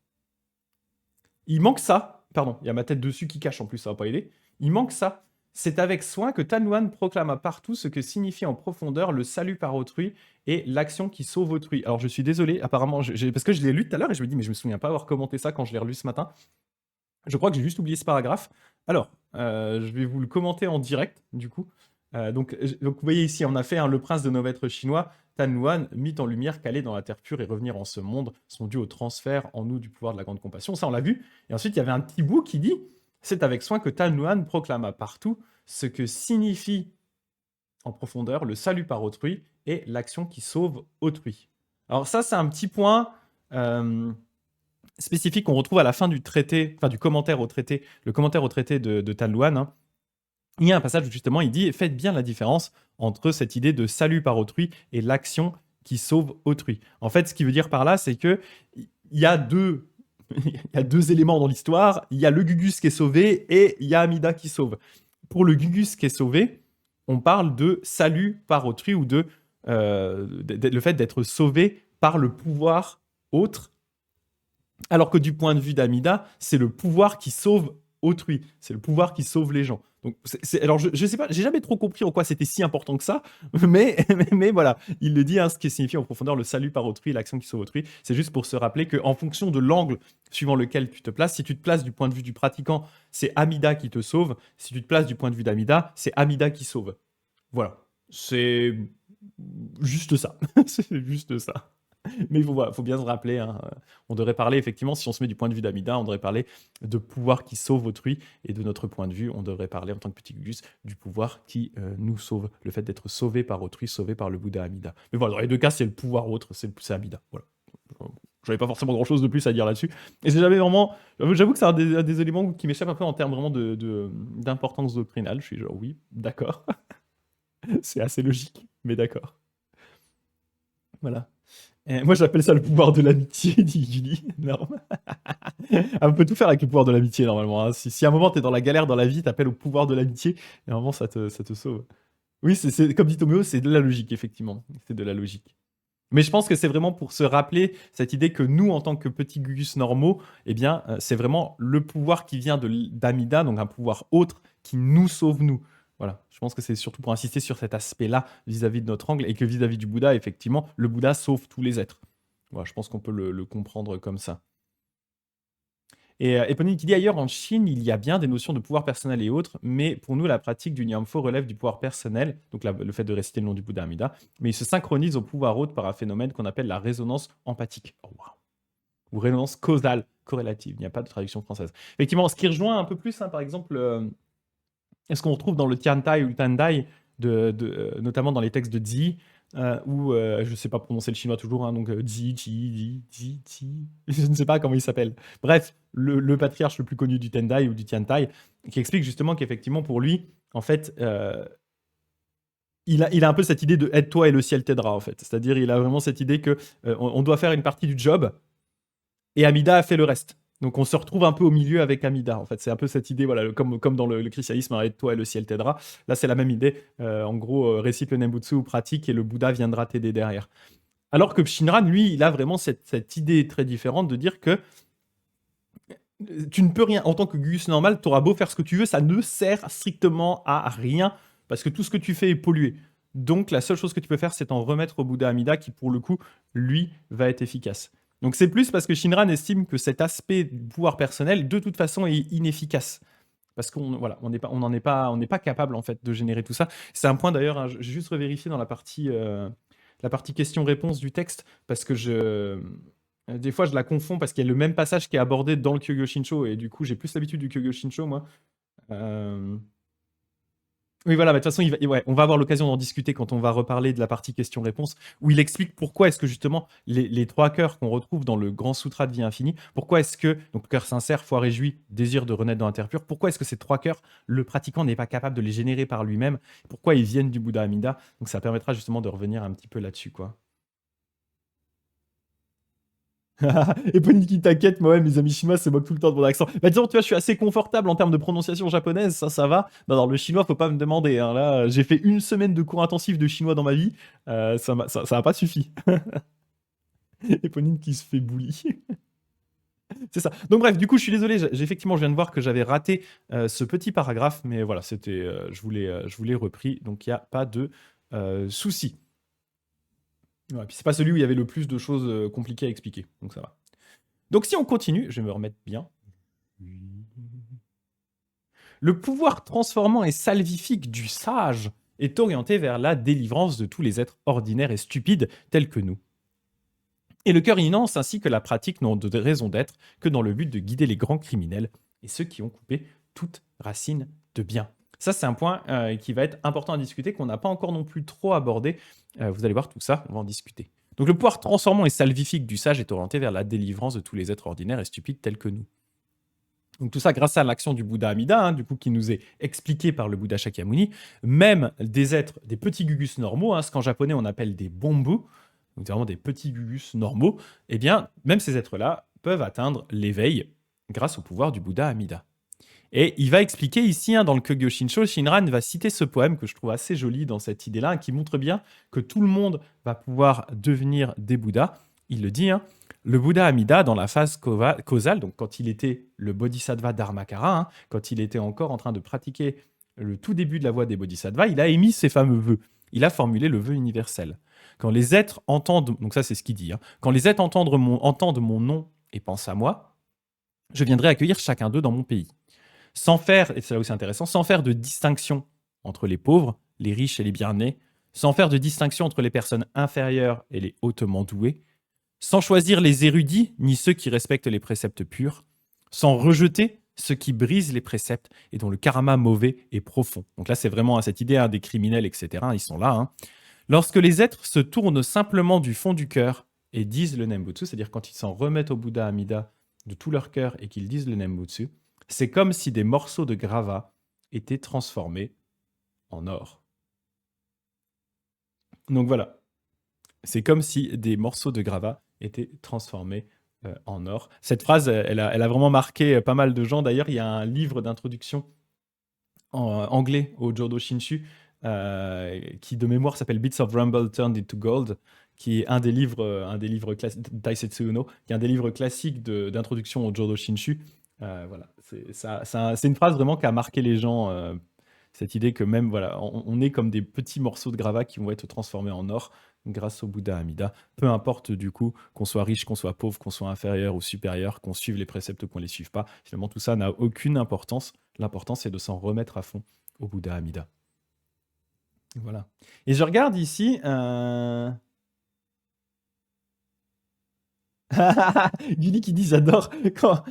il manque ça. Pardon, il y a ma tête dessus qui cache en plus, ça va pas aider. Il manque ça. C'est avec soin que Tanluan proclama partout ce que signifie en profondeur le salut par autrui et l'action qui sauve autrui. Alors je suis désolé, apparemment, parce que je l'ai lu tout à l'heure et je me dis, mais je me souviens pas avoir commenté ça quand je l'ai relu ce matin. Je crois que j'ai juste oublié ce paragraphe. Alors, je vais vous le commenter en direct, du coup. Donc, vous voyez ici, on a fait le prince de nos maîtres chinois, Tanluan, mit en lumière qu'aller dans la terre pure et revenir en ce monde sont dus au transfert en nous du pouvoir de la grande compassion. Ça, on l'a vu. Et ensuite, il y avait un petit bout qui dit c'est avec soin que Tanluan proclama partout ce que signifie en profondeur le salut par autrui et l'action qui sauve autrui. Alors, ça, c'est un petit point spécifique qu'on retrouve à la fin du traité, enfin du commentaire au traité, le commentaire au traité de Tanluan. Il y a un passage où justement il dit faites bien la différence entre cette idée de salut par autrui et l'action qui sauve autrui. En fait, ce qu'il veut dire par là, c'est que il y a deux éléments dans l'histoire. Il y a le Gugus qui est sauvé et il y a Amida qui sauve. Pour le Gugus qui est sauvé, on parle de salut par autrui ou de le fait d'être sauvé par le pouvoir autre. Alors que du point de vue d'Amida, c'est le pouvoir qui sauve autrui. C'est le pouvoir qui sauve les gens. Donc, alors, je sais pas, j'ai jamais trop compris en quoi c'était si important que ça, mais voilà, il le dit, ce qui signifie en profondeur le salut par autrui, l'action qui sauve autrui. C'est juste pour se rappeler qu'en fonction de l'angle suivant lequel tu te places, si tu te places du point de vue du pratiquant, c'est Amida qui te sauve. Si tu te places du point de vue d'Amida, c'est Amida qui sauve. Voilà. C'est juste ça. C'est juste ça. Mais il faut bien se rappeler, on devrait parler effectivement, si on se met du point de vue d'Amida, on devrait parler de pouvoir qui sauve autrui, et de notre point de vue, on devrait parler en tant que petit Gugus du pouvoir qui nous sauve, le fait d'être sauvé par autrui, sauvé par le Bouddha Amida. Mais voilà, dans les deux cas, c'est le pouvoir autre, c'est Amida. Voilà. J'avais pas forcément grand chose de plus à dire là-dessus. Et c'est jamais vraiment. J'avoue que c'est un des éléments qui m'échappe un peu en termes vraiment d'importance doctrinale. Je suis genre, oui, d'accord. C'est assez logique, mais d'accord. Voilà. Moi, j'appelle ça le pouvoir de l'amitié, dit Julie. On peut tout faire avec le pouvoir de l'amitié, normalement. Si à un moment, t'es dans la galère dans la vie, t'appelles au pouvoir de l'amitié, et normalement, ça te sauve. Oui, c'est comme dit Toméo, c'est de la logique, effectivement. C'est de la logique. Mais je pense que c'est vraiment pour se rappeler cette idée que nous, en tant que petits Gugus normaux, eh bien, c'est vraiment le pouvoir qui vient d'Amida, donc un pouvoir autre, qui nous sauve, nous. Voilà, je pense que c'est surtout pour insister sur cet aspect-là vis-à-vis de notre angle, et que vis-à-vis du Bouddha, effectivement, le Bouddha sauve tous les êtres. Voilà, je pense qu'on peut le comprendre comme ça. Et Eponine qui dit ailleurs en Chine, il y a bien des notions de pouvoir personnel et autres, mais pour nous, la pratique du Nyingpho relève du pouvoir personnel, donc le fait de réciter le nom du Bouddha Amida, mais il se synchronise au pouvoir autre par un phénomène qu'on appelle la résonance empathique. Oh, wow. Ou résonance causale, corrélative. Il n'y a pas de traduction française. Effectivement, ce qui rejoint un peu plus, hein, par exemple, ce qu'on retrouve dans le Tiantai ou le Tandai, notamment dans les textes de Zi, où je ne sais pas prononcer le chinois toujours, hein, donc Zi, Ji, Zi, Zi, je ne sais pas comment il s'appelle. Bref, le patriarche le plus connu du Tendai ou du Tiantai, qui explique justement qu'effectivement pour lui, en fait, il a un peu cette idée de aide-toi et le ciel t'aidera, en fait. C'est-à-dire, il a vraiment cette idée que on doit faire une partie du job et Amida a fait le reste. Donc on se retrouve un peu au milieu avec Amida. En fait, c'est un peu cette idée, voilà, comme dans le christianisme, hein, aide-toi et le ciel t'aidera. Là, c'est la même idée. En gros, récite le Nembutsu ou pratique et le Bouddha viendra t'aider derrière. Alors que Shinran, lui, il a vraiment cette idée très différente de dire que tu ne peux rien. En tant que Gus normal, tu auras beau faire ce que tu veux, ça ne sert strictement à rien parce que tout ce que tu fais est pollué. Donc la seule chose que tu peux faire, c'est t'en remettre au Bouddha Amida qui, pour le coup, lui, va être efficace. Donc c'est plus parce que Shinran estime que cet aspect du pouvoir personnel, de toute façon, est inefficace. Parce qu'on voilà, on n'est pas capable en fait de générer tout ça. C'est un point d'ailleurs, hein, j'ai juste revérifié dans la partie question-réponse du texte parce que des fois je la confonds parce qu'il y a le même passage qui est abordé dans le Kyogyo-Shinsho et du coup j'ai plus l'habitude du Kyogyo-Shinsho moi. Euh, oui, voilà, mais de toute façon, ouais, on va avoir l'occasion d'en discuter quand on va reparler de la partie questions-réponses, où il explique pourquoi est-ce que justement les trois cœurs qu'on retrouve dans le grand sutra de vie infinie, pourquoi est-ce que, donc cœur sincère, foi réjoui, désir de renaître dans la terre pure, pourquoi est-ce que ces trois cœurs, le pratiquant n'est pas capable de les générer par lui-même, pourquoi ils viennent du Bouddha Amida. Donc ça permettra justement de revenir un petit peu là-dessus, quoi. Et Poniki, t'inquiète, moi, mes amis chinois se moquent tout le temps de mon accent. Bah, disons, tu vois, je suis assez confortable en termes de prononciation japonaise, ça va. Non, alors, le chinois, faut pas me demander, hein. Là, j'ai fait une semaine de cours intensifs de chinois dans ma vie. Ça a pas suffi. Et Ponine qui se fait bully. C'est ça. Donc, bref, du coup, je suis désolé. Effectivement, je viens de voir que j'avais raté ce petit paragraphe, mais voilà, c'était, je voulais repris, donc il n'y a pas de souci. Ouais, puis c'est pas celui où il y avait le plus de choses compliquées à expliquer, donc ça va. Donc si on continue, je vais me remettre bien. Le pouvoir transformant et salvifique du sage est orienté vers la délivrance de tous les êtres ordinaires et stupides tels que nous. Et le cœur immense ainsi que la pratique n'ont de raison d'être que dans le but de guider les grands criminels et ceux qui ont coupé toute racine de bien. Ça, c'est un point qui va être important à discuter, qu'on n'a pas encore non plus trop abordé. Vous allez voir tout ça, on va en discuter. Donc le pouvoir transformant et salvifique du sage est orienté vers la délivrance de tous les êtres ordinaires et stupides tels que nous. Donc tout ça grâce à l'action du Bouddha Amida, hein, du coup, qui nous est expliqué par le Bouddha Shakyamuni. Même des êtres, des petits gugus normaux, hein, ce qu'en japonais on appelle des bonbu, donc vraiment des petits gugus normaux, eh bien, même ces êtres-là peuvent atteindre l'éveil grâce au pouvoir du Bouddha Amida. Et il va expliquer ici, hein, dans le Kogyo Shinsho, Shinran va citer ce poème que je trouve assez joli dans cette idée-là, hein, qui montre bien que tout le monde va pouvoir devenir des Bouddhas. Il le dit, hein, le Bouddha Amida, dans la phase causale, donc quand il était le Bodhisattva Dharmakara, hein, quand il était encore en train de pratiquer le tout début de la voie des Bodhisattvas, il a émis ces fameux vœux. Il a formulé le vœu universel. Quand les êtres entendent, donc ça c'est ce qu'il dit, hein, quand les êtres entendent mon nom et pensent à moi, je viendrai accueillir chacun d'eux dans mon pays. Sans faire, et c'est là où c'est intéressant, sans faire de distinction entre les pauvres, les riches et les bien-nés, sans faire de distinction entre les personnes inférieures et les hautement douées, sans choisir les érudits ni ceux qui respectent les préceptes purs, sans rejeter ceux qui brisent les préceptes et dont le karma mauvais est profond. Donc là, c'est vraiment cette idée, hein, des criminels, etc. Ils sont là. Hein. Lorsque les êtres se tournent simplement du fond du cœur et disent le Nembutsu, c'est-à-dire quand ils s'en remettent au Bouddha Amida de tout leur cœur et qu'ils disent le Nembutsu, c'est comme si des morceaux de gravat étaient transformés en or. Donc voilà, c'est comme si des morceaux de gravat étaient transformés en or. Cette phrase, elle a vraiment marqué pas mal de gens. D'ailleurs, il y a un livre d'introduction en anglais au Jodo Shinshu qui, de mémoire, s'appelle Bits of Rumble Turned into Gold, qui est un des livres classiques, Daisetsu Uno, qui est un des livres classiques d'introduction au Jodo Shinshu. Voilà, c'est une phrase vraiment qui a marqué les gens. Cette idée que même, voilà, on est comme des petits morceaux de gravat qui vont être transformés en or grâce au Bouddha Amida. Peu importe du coup qu'on soit riche, qu'on soit pauvre, qu'on soit inférieur ou supérieur, qu'on suive les préceptes ou qu'on les suive pas. Finalement, tout ça n'a aucune importance. L'important, c'est de s'en remettre à fond au Bouddha Amida. Voilà. Et je regarde ici. Gulli qui dit j'adore quand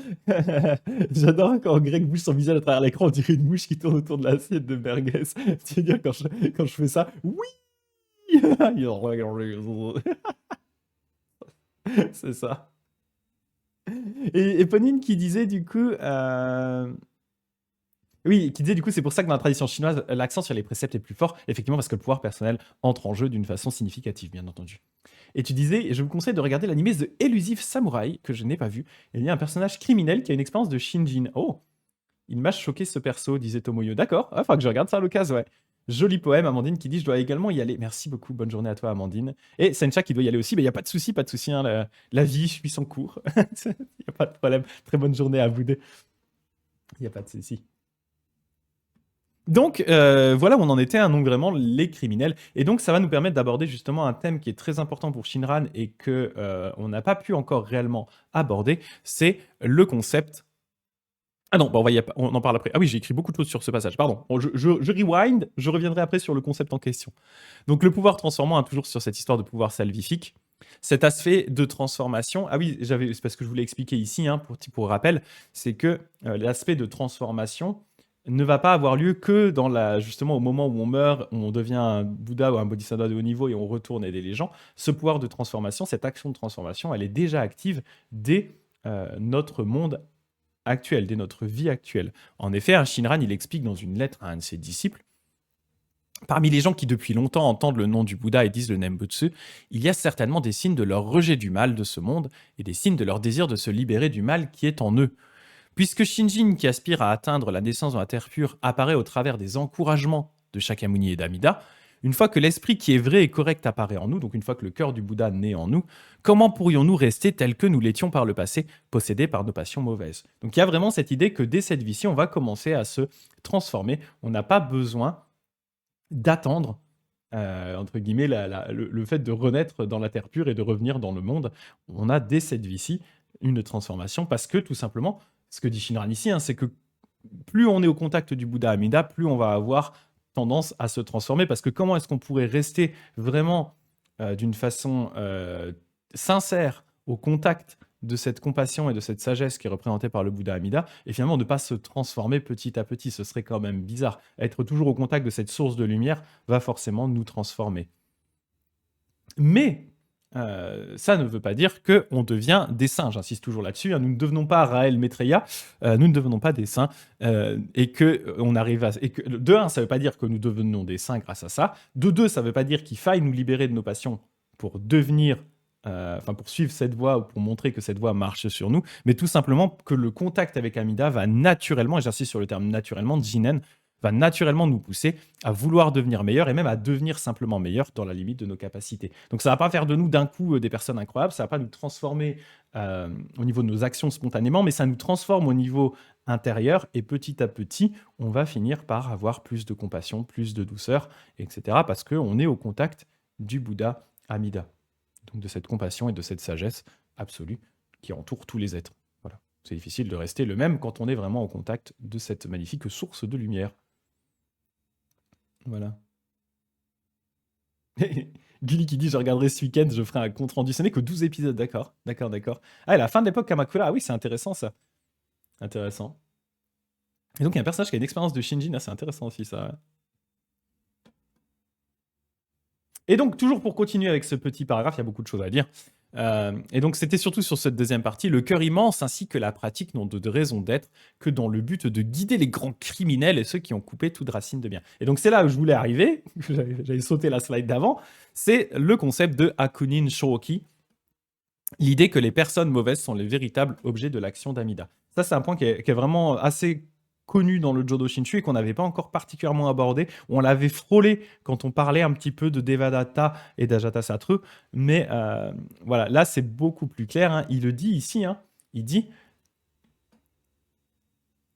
j'adore quand Greg bouge son visage à travers l'écran, on dirait une mouche qui tourne autour de l'assiette de merguez. Tu veux dire quand je fais ça, oui. C'est ça. Et Ponine qui disait du coup, oui, qui disait du coup c'est pour ça que dans la tradition chinoise l'accent sur les préceptes est plus fort, effectivement parce que le pouvoir personnel entre en jeu d'une façon significative, bien entendu. Et tu disais, je vous conseille de regarder l'anime The Elusive Samurai, que je n'ai pas vu. Il y a un personnage criminel qui a une expérience de Shinjin. Oh, il m'a choqué ce perso, disait Tomoyo. D'accord, il faudra que je regarde ça à l'occasion, ouais. Joli poème, Amandine qui dit je dois également y aller. Merci beaucoup, bonne journée à toi, Amandine. Et Sencha qui doit y aller aussi, mais il n'y a pas de souci, hein, la vie suit son cours. Il n'y a pas de problème. Très bonne journée à vous deux. Il n'y a pas de souci. Donc voilà où on en était, hein, donc vraiment les criminels. Et donc ça va nous permettre d'aborder justement un thème qui est très important pour Shinran et que on n'a pas pu encore réellement aborder, c'est le concept. Ah non, bah on en parle après. Ah oui, j'ai écrit beaucoup de choses sur ce passage, pardon. Bon, je rewind, je reviendrai après sur le concept en question. Donc le pouvoir transformant, hein, toujours sur cette histoire de pouvoir salvifique. Cet aspect de transformation, ah oui, c'est parce que je voulais expliquer ici, hein, pour rappel, c'est que l'aspect de transformation ne va pas avoir lieu que justement au moment où on meurt, où on devient un Bouddha ou un Bodhisattva de haut niveau et on retourne aider les gens. Ce pouvoir de transformation, cette action de transformation, elle est déjà active dès notre monde actuel, dès notre vie actuelle. En effet, Shinran, il explique dans une lettre à un de ses disciples, parmi les gens qui depuis longtemps entendent le nom du Bouddha et disent le Nembutsu, il y a certainement des signes de leur rejet du mal de ce monde et des signes de leur désir de se libérer du mal qui est en eux. Puisque Shinjin, qui aspire à atteindre la naissance dans la terre pure, apparaît au travers des encouragements de Shakyamuni et d'Amida, une fois que l'esprit qui est vrai et correct apparaît en nous, donc une fois que le cœur du Bouddha naît en nous, comment pourrions-nous rester tels que nous l'étions par le passé, possédés par nos passions mauvaises? Donc il y a vraiment cette idée que dès cette vie-ci, on va commencer à se transformer. On n'a pas besoin d'attendre, entre guillemets, le fait de renaître dans la terre pure et de revenir dans le monde. On a dès cette vie-ci une transformation parce que tout simplement, ce que dit Shinran ici, hein, c'est que plus on est au contact du Bouddha Amida, plus on va avoir tendance à se transformer. Parce que comment est-ce qu'on pourrait rester vraiment d'une façon sincère au contact de cette compassion et de cette sagesse qui est représentée par le Bouddha Amida, et finalement ne pas se transformer petit à petit? Ce serait quand même bizarre. Être toujours au contact de cette source de lumière va forcément nous transformer. Mais ça ne veut pas dire qu'on devient des saints. J'insiste toujours là-dessus, hein. Nous ne devenons pas Raël Maitreya, nous ne devenons pas des saints, et que on arrive à... Et que, de un, ça ne veut pas dire que nous devenons des saints grâce à ça. De deux, ça ne veut pas dire qu'il faille nous libérer de nos passions pour devenir... pour suivre cette voie ou pour montrer que cette voie marche sur nous, mais tout simplement que le contact avec Amida va naturellement, et j'insiste sur le terme naturellement, Jinen, va naturellement nous pousser à vouloir devenir meilleur et même à devenir simplement meilleur dans la limite de nos capacités. Donc ça ne va pas faire de nous d'un coup des personnes incroyables, ça ne va pas nous transformer au niveau de nos actions spontanément, mais ça nous transforme au niveau intérieur et petit à petit, on va finir par avoir plus de compassion, plus de douceur, etc. parce qu'on est au contact du Bouddha Amida. Donc de cette compassion et de cette sagesse absolue qui entoure tous les êtres. Voilà. C'est difficile de rester le même quand on est vraiment au contact de cette magnifique source de lumière. Voilà. Gulli qui dit je regarderai ce week-end, je ferai un compte rendu. Ce n'est que 12 épisodes, d'accord. D'accord. Ah, et la fin de l'époque Kamakura, ah oui, c'est intéressant ça. Intéressant. Et donc il y a un personnage qui a une expérience de Shinjin, ah, c'est intéressant aussi ça. Et donc, toujours pour continuer avec ce petit paragraphe, il y a beaucoup de choses à dire. Et donc, c'était surtout sur cette deuxième partie, le cœur immense ainsi que la pratique n'ont de raison d'être que dans le but de guider les grands criminels et ceux qui ont coupé toute racine de bien. Et donc, c'est là où je voulais arriver, j'avais sauté la slide d'avant, c'est le concept de Hakunin Shōki, l'idée que les personnes mauvaises sont les véritables objets de l'action d'Amida. Ça, c'est un point qui est vraiment assez connu dans le Jodo Shinshu et qu'on n'avait pas encore particulièrement abordé. On l'avait frôlé quand on parlait un petit peu de Devadatta et d'Ajatasattu, mais voilà, là c'est beaucoup plus clair, hein. Il le dit ici, hein. Il dit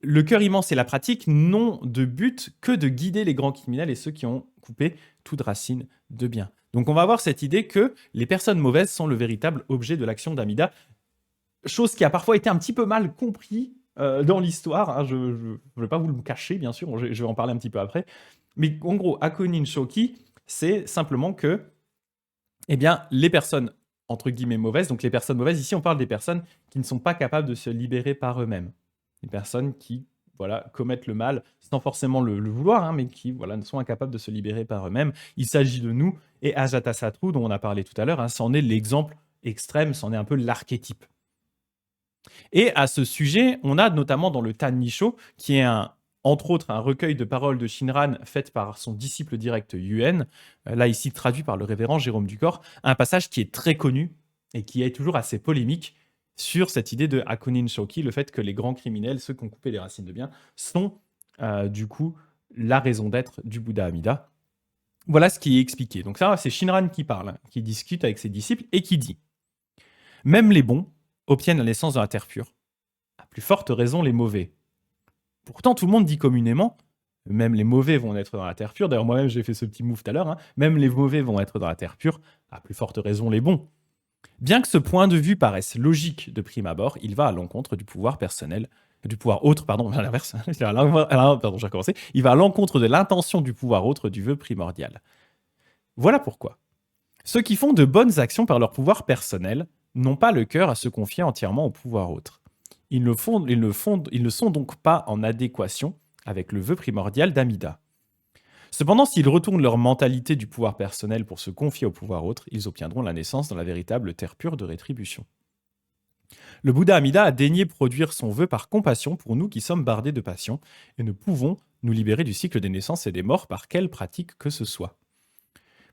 le cœur immense et la pratique n'ont de but que de guider les grands criminels et ceux qui ont coupé toute racine de bien. Donc on va avoir cette idée que les personnes mauvaises sont le véritable objet de l'action d'Amida, chose qui a parfois été un petit peu mal compris dans l'histoire, hein. Je ne vais pas vous le cacher, bien sûr, je vais en parler un petit peu après. Mais en gros, Hakunin Shoki, c'est simplement que eh bien, les personnes, entre guillemets, mauvaises, donc les personnes mauvaises, ici on parle des personnes qui ne sont pas capables de se libérer par eux-mêmes. Les personnes qui voilà, commettent le mal sans forcément le vouloir, hein, mais qui voilà, ne sont incapables de se libérer par eux-mêmes. Il s'agit de nous, et Ajatasattu, dont on a parlé tout à l'heure, hein, c'en est l'exemple extrême, c'en est un peu l'archétype. Et à ce sujet, on a notamment dans le Tannisho, qui est entre autres un recueil de paroles de Shinran faites par son disciple direct Yuen, là ici traduit par le révérend Jérôme Ducor, un passage qui est très connu et qui est toujours assez polémique sur cette idée de Hakunin Shoki, le fait que les grands criminels, ceux qui ont coupé les racines de bien, sont du coup la raison d'être du Bouddha Amida. Voilà ce qui est expliqué. Donc ça, c'est Shinran qui parle, hein, qui discute avec ses disciples et qui dit « Même les bons obtiennent la naissance de la terre pure. À plus forte raison les mauvais. Pourtant, tout le monde dit communément, même les mauvais vont naître dans la terre pure. D'ailleurs, moi-même, j'ai fait ce petit move tout à l'heure. Hein. Même les mauvais vont être dans la terre pure. À plus forte raison les bons. Bien que ce point de vue paraisse logique de prime abord, il va à l'encontre du pouvoir personnel, du pouvoir autre, pardon, à l'inverse. Pardon, j'ai recommencé. Il va à l'encontre de l'intention du pouvoir autre du vœu primordial. Voilà pourquoi. Ceux qui font de bonnes actions par leur pouvoir personnel n'ont pas le cœur à se confier entièrement au pouvoir autre. Ils ne sont donc pas en adéquation avec le vœu primordial d'Amida. Cependant, s'ils retournent leur mentalité du pouvoir personnel pour se confier au pouvoir autre, ils obtiendront la naissance dans la véritable terre pure de rétribution. Le Bouddha Amida a daigné produire son vœu par compassion pour nous qui sommes bardés de passion et ne pouvons nous libérer du cycle des naissances et des morts par quelle pratique que ce soit.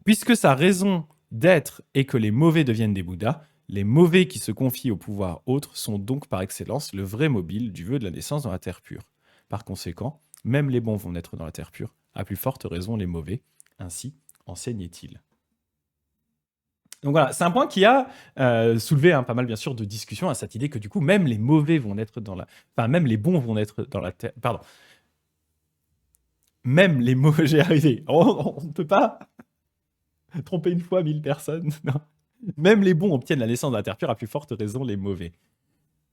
Puisque sa raison d'être est que les mauvais deviennent des Bouddhas, les mauvais qui se confient au pouvoir autre sont donc par excellence le vrai mobile du vœu de la naissance dans la terre pure. Par conséquent, même les bons vont naître dans la terre pure, à plus forte raison les mauvais, ainsi enseignait-il. Donc voilà, c'est un point qui a soulevé pas mal bien sûr de discussions à cette idée que du coup même les mauvais vont naître dans la... Enfin même les bons vont naître dans la terre... Pardon. Même les mauvais... J'ai arrivé. On ne peut pas tromper une fois 1000 personnes. Non. Même les bons obtiennent la naissance de la terre pure, à plus forte raison les mauvais.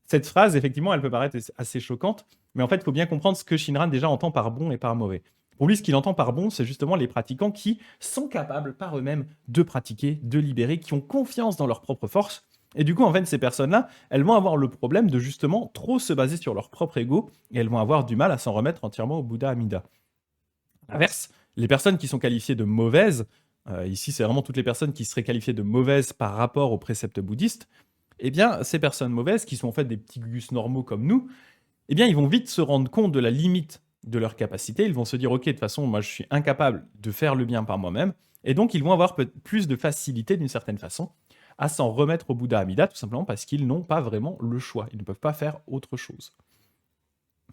Cette phrase, effectivement, elle peut paraître assez choquante, mais en fait, il faut bien comprendre ce que Shinran déjà entend par bon et par mauvais. Pour lui, ce qu'il entend par bon, c'est justement les pratiquants qui sont capables par eux-mêmes de pratiquer, de libérer, qui ont confiance dans leur propre force. Et du coup, en fait, ces personnes-là, elles vont avoir le problème de justement trop se baser sur leur propre ego, et elles vont avoir du mal à s'en remettre entièrement au Bouddha Amida. À l'inverse, les personnes qui sont qualifiées de mauvaises, ici c'est vraiment toutes les personnes qui seraient qualifiées de mauvaises par rapport aux préceptes bouddhistes, eh bien ces personnes mauvaises, qui sont en fait des petits gus normaux comme nous, eh bien ils vont vite se rendre compte de la limite de leur capacité, ils vont se dire ok, de toute façon moi je suis incapable de faire le bien par moi-même, et donc ils vont avoir plus de facilité d'une certaine façon à s'en remettre au Bouddha Amida, tout simplement parce qu'ils n'ont pas vraiment le choix, ils ne peuvent pas faire autre chose.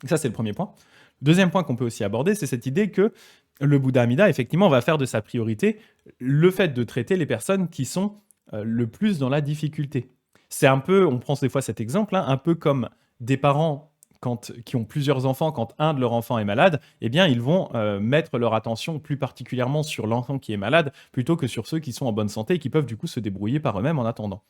Ça, c'est le premier point. Deuxième point qu'on peut aussi aborder, c'est cette idée que le Bouddha Amida, effectivement, va faire de sa priorité le fait de traiter les personnes qui sont le plus dans la difficulté. C'est un peu, on prend des fois cet exemple, hein, un peu comme des parents qui ont plusieurs enfants, quand un de leurs enfants est malade, eh bien, ils vont mettre leur attention plus particulièrement sur l'enfant qui est malade, plutôt que sur ceux qui sont en bonne santé et qui peuvent du coup se débrouiller par eux-mêmes en attendant.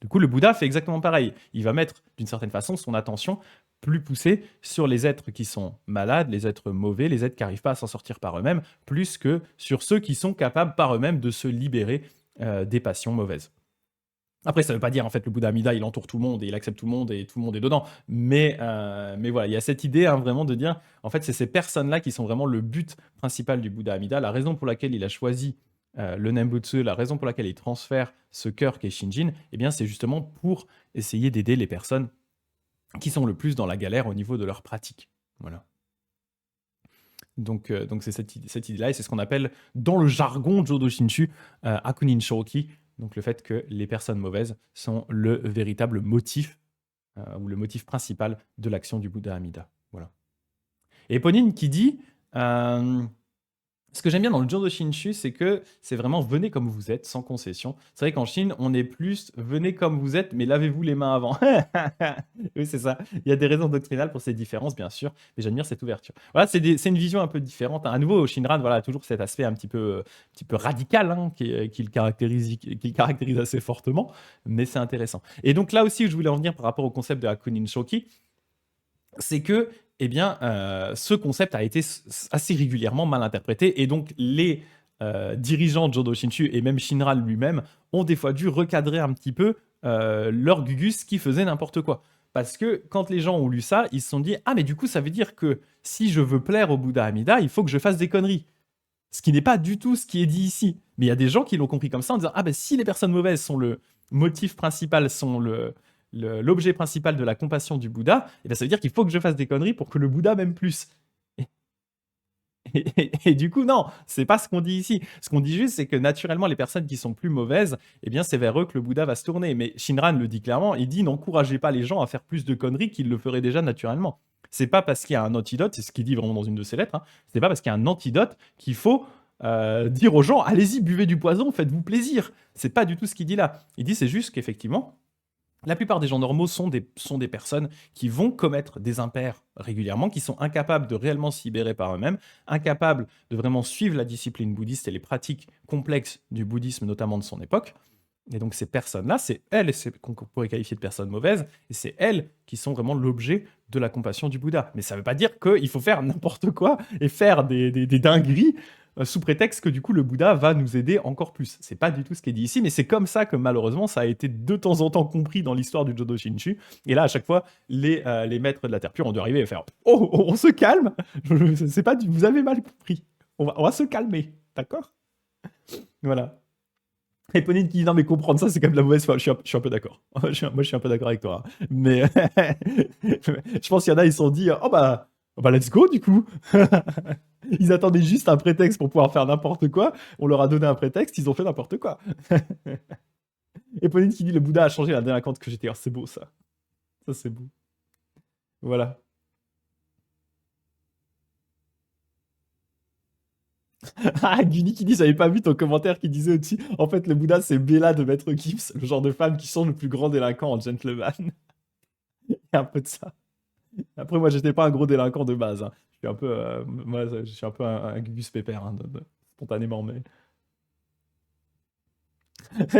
Du coup, le Bouddha fait exactement pareil. Il va mettre, d'une certaine façon, son attention plus poussée sur les êtres qui sont malades, les êtres mauvais, les êtres qui n'arrivent pas à s'en sortir par eux-mêmes, plus que sur ceux qui sont capables par eux-mêmes de se libérer des passions mauvaises. Après, ça ne veut pas dire, en fait, le Bouddha Amida, il entoure tout le monde et il accepte tout le monde et tout le monde est dedans. Mais voilà, il y a cette idée vraiment de dire, en fait, c'est ces personnes-là qui sont vraiment le but principal du Bouddha Amida, la raison pour laquelle il a choisi le Nembutsu, la raison pour laquelle il transfère ce cœur qu'est Shinjin, eh bien, c'est justement pour essayer d'aider les personnes qui sont le plus dans la galère au niveau de leur pratique. Voilà. Donc c'est cette idée-là, et c'est ce qu'on appelle, dans le jargon Jodo Shinshu, Hakunin Shoki, donc le fait que les personnes mauvaises sont le véritable motif, ou le motif principal de l'action du Bouddha Amida. Voilà. Et Ponine qui dit... Ce que j'aime bien dans le Jodo Shinshu, c'est que c'est vraiment venez comme vous êtes, sans concession. C'est vrai qu'en Chine, on est plus venez comme vous êtes, mais lavez-vous les mains avant. Oui, c'est ça. Il y a des raisons doctrinales pour ces différences, bien sûr, mais j'admire cette ouverture. Voilà, c'est une vision un peu différente. À nouveau, au Shinran, voilà, toujours cet aspect un petit peu radical hein, qui le caractérise assez fortement, mais c'est intéressant. Et donc là aussi, je voulais en venir par rapport au concept de Hakunin Shoki, c'est que eh bien, ce concept a été assez régulièrement mal interprété et donc les dirigeants de Jodo Shinshu et même Shinran lui-même ont des fois dû recadrer un petit peu leur Gugus qui faisait n'importe quoi. Parce que quand les gens ont lu ça, ils se sont dit ah mais du coup ça veut dire que si je veux plaire au Bouddha Amida, il faut que je fasse des conneries. Ce qui n'est pas du tout ce qui est dit ici. Mais il y a des gens qui l'ont compris comme ça en disant ah ben si les personnes mauvaises sont le motif principal, sont l'objet principal de la compassion du Bouddha, et ben ça veut dire qu'il faut que je fasse des conneries pour que le Bouddha m'aime plus. Et du coup, non, c'est pas ce qu'on dit ici. Ce qu'on dit juste, c'est que naturellement, les personnes qui sont plus mauvaises, eh bien, c'est vers eux que le Bouddha va se tourner. Mais Shinran le dit clairement, il dit n'encouragez pas les gens à faire plus de conneries qu'ils le feraient déjà naturellement. C'est pas parce qu'il y a un antidote, c'est ce qu'il dit vraiment dans une de ses lettres, hein, c'est pas parce qu'il y a un antidote qu'il faut dire aux gens allez-y, buvez du poison, faites-vous plaisir. C'est pas du tout ce qu'il dit là. Il dit c'est juste qu'effectivement, la plupart des gens normaux sont des personnes qui vont commettre des impairs régulièrement, qui sont incapables de réellement s'y libérer par eux-mêmes, incapables de vraiment suivre la discipline bouddhiste et les pratiques complexes du bouddhisme, notamment de son époque. Et donc ces personnes-là, c'est elles qu'on pourrait qualifier de personnes mauvaises, et c'est elles qui sont vraiment l'objet de la compassion du Bouddha. Mais ça ne veut pas dire qu'il faut faire n'importe quoi et faire des dingueries sous prétexte que du coup le Bouddha va nous aider encore plus. C'est pas du tout ce qui est dit ici, mais c'est comme ça que malheureusement ça a été de temps en temps compris dans l'histoire du Jodo Shinshu. Et là, à chaque fois, les maîtres de la terre pure ont dû arriver et faire oh, on se calme. C'est pas vous avez mal compris. On va se calmer, d'accord. Voilà. Et Ponine qui dit non mais comprendre ça c'est quand même de la mauvaise foi. Je suis un peu d'accord. Moi je suis un peu d'accord avec toi. Hein. Mais je pense qu'il y en a ils se sont dit oh bah let's go du coup. Ils attendaient juste un prétexte pour pouvoir faire n'importe quoi. On leur a donné un prétexte, ils ont fait n'importe quoi. Et Ponine qui dit le Bouddha a changé la délinquante que j'étais. Oh, c'est beau ça. Ça c'est beau. Voilà. Ah, Guni qui dit, j'avais pas vu ton commentaire qui disait au-dessus, en fait, le Bouddha, c'est Bella de Maître Gibbs, le genre de femme qui sont le plus grand délinquant en gentleman. Il y a un peu de ça. Après, moi, j'étais pas un gros délinquant de base. Hein. Je suis un peu, moi, je suis un peu un Gugus Pépère, hein, spontanément, mais...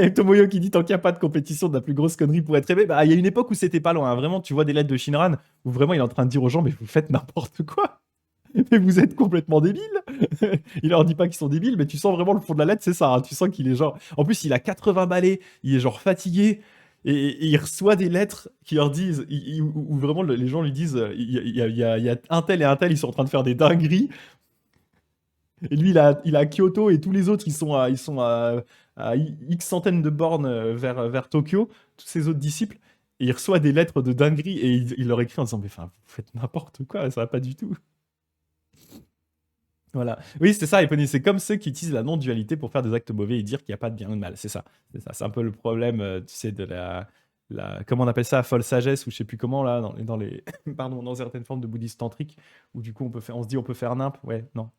Et Tomoyo qui dit, tant qu'il n'y a pas de compétition de la plus grosse connerie pour être aimé, bah, il y a une époque où c'était pas loin. Hein. Vraiment, tu vois des lettres de Shinran où vraiment il est en train de dire aux gens, mais vous faites n'importe quoi. Mais vous êtes complètement débiles. Il leur dit pas qu'ils sont débiles, mais tu sens vraiment le fond de la lettre, c'est ça. Hein. Tu sens qu'il est genre. En plus, il a 80 balais, il est genre fatigué, et il reçoit des lettres qui leur disent, où vraiment les gens lui disent il y a un tel et un tel, ils sont en train de faire des dingueries. Et lui, il a Kyoto, et tous les autres, ils sont à X centaines de bornes vers Tokyo, tous ses autres disciples. Et il reçoit des lettres de dinguerie, et il leur écrit en disant mais enfin, vous faites n'importe quoi, ça va pas du tout. Voilà. Oui, c'est ça, Epony. C'est comme ceux qui utilisent la non-dualité pour faire des actes mauvais et dire qu'il n'y a pas de bien ou de mal. C'est ça. C'est ça. C'est un peu le problème, tu sais, de comment on appelle ça, folle sagesse, ou je sais plus comment, là, dans les pardon, dans certaines formes de bouddhisme tantrique, où du coup, on se dit on peut faire nimp. Ouais, non.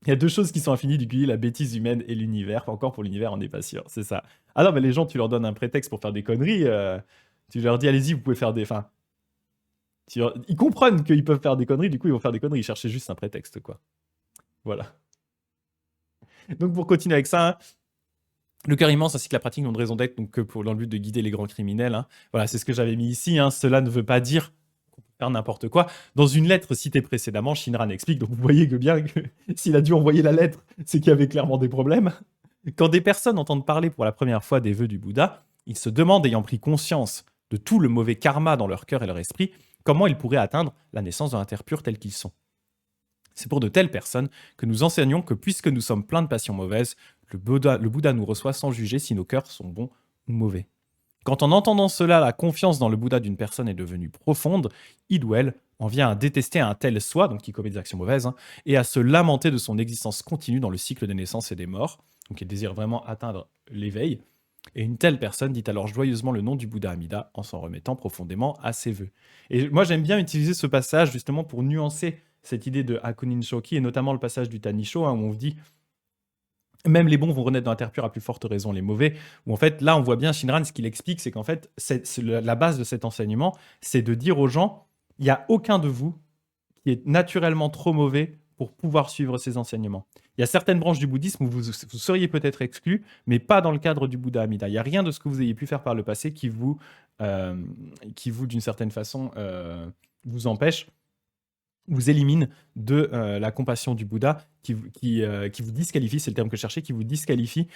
Il y a deux choses qui sont infinies du coup, la bêtise humaine et l'univers. Encore pour l'univers, on n'est pas sûr. C'est ça. Ah non, mais les gens, tu leur donnes un prétexte pour faire des conneries. Tu leur dis, allez-y, vous pouvez faire des. Enfin, ils comprennent qu'ils peuvent faire des conneries, du coup, ils vont faire des conneries. Ils cherchaient juste un prétexte, quoi. Voilà. Donc pour continuer avec ça, hein, le cœur immense ainsi que la pratique n'ont de raison d'être donc que dans le but de guider les grands criminels. Hein. Voilà, c'est ce que j'avais mis ici. Hein. Cela ne veut pas dire qu'on peut faire n'importe quoi. Dans une lettre citée précédemment, Shinran explique, donc vous voyez que bien que s'il a dû envoyer la lettre, c'est qu'il y avait clairement des problèmes. Quand des personnes entendent parler pour la première fois des vœux du Bouddha, ils se demandent, ayant pris conscience de tout le mauvais karma dans leur cœur et leur esprit, comment ils pourraient atteindre la naissance dans la terre pure tels qu'ils sont. C'est pour de telles personnes que nous enseignons que puisque nous sommes pleins de passions mauvaises, le Bouddha nous reçoit sans juger si nos cœurs sont bons ou mauvais. Quand en entendant cela, la confiance dans le Bouddha d'une personne est devenue profonde, il ou elle en vient à détester un tel soi, donc qui commet des actions mauvaises, hein, et à se lamenter de son existence continue dans le cycle des naissances et des morts, donc il désire vraiment atteindre l'éveil. Et une telle personne dit alors joyeusement le nom du Bouddha Amida en s'en remettant profondément à ses vœux. Et moi j'aime bien utiliser ce passage justement pour nuancer cette idée de Hakunin Shoki, et notamment le passage du Tanisho, hein, où on se dit même les bons vont renaître dans la terre pure, à plus forte raison les mauvais. Où en fait, là, on voit bien Shinran, ce qu'il explique, c'est qu'en fait, la base de cet enseignement, c'est de dire aux gens, il n'y a aucun de vous qui est naturellement trop mauvais pour pouvoir suivre ces enseignements. Il y a certaines branches du bouddhisme où vous seriez peut-être exclus, mais pas dans le cadre du Bouddha Amida. Il n'y a rien de ce que vous ayez pu faire par le passé qui vous d'une certaine façon, vous empêche, vous élimine de la compassion du Bouddha, qui vous disqualifie, c'est le terme que je cherchais, qui vous disqualifie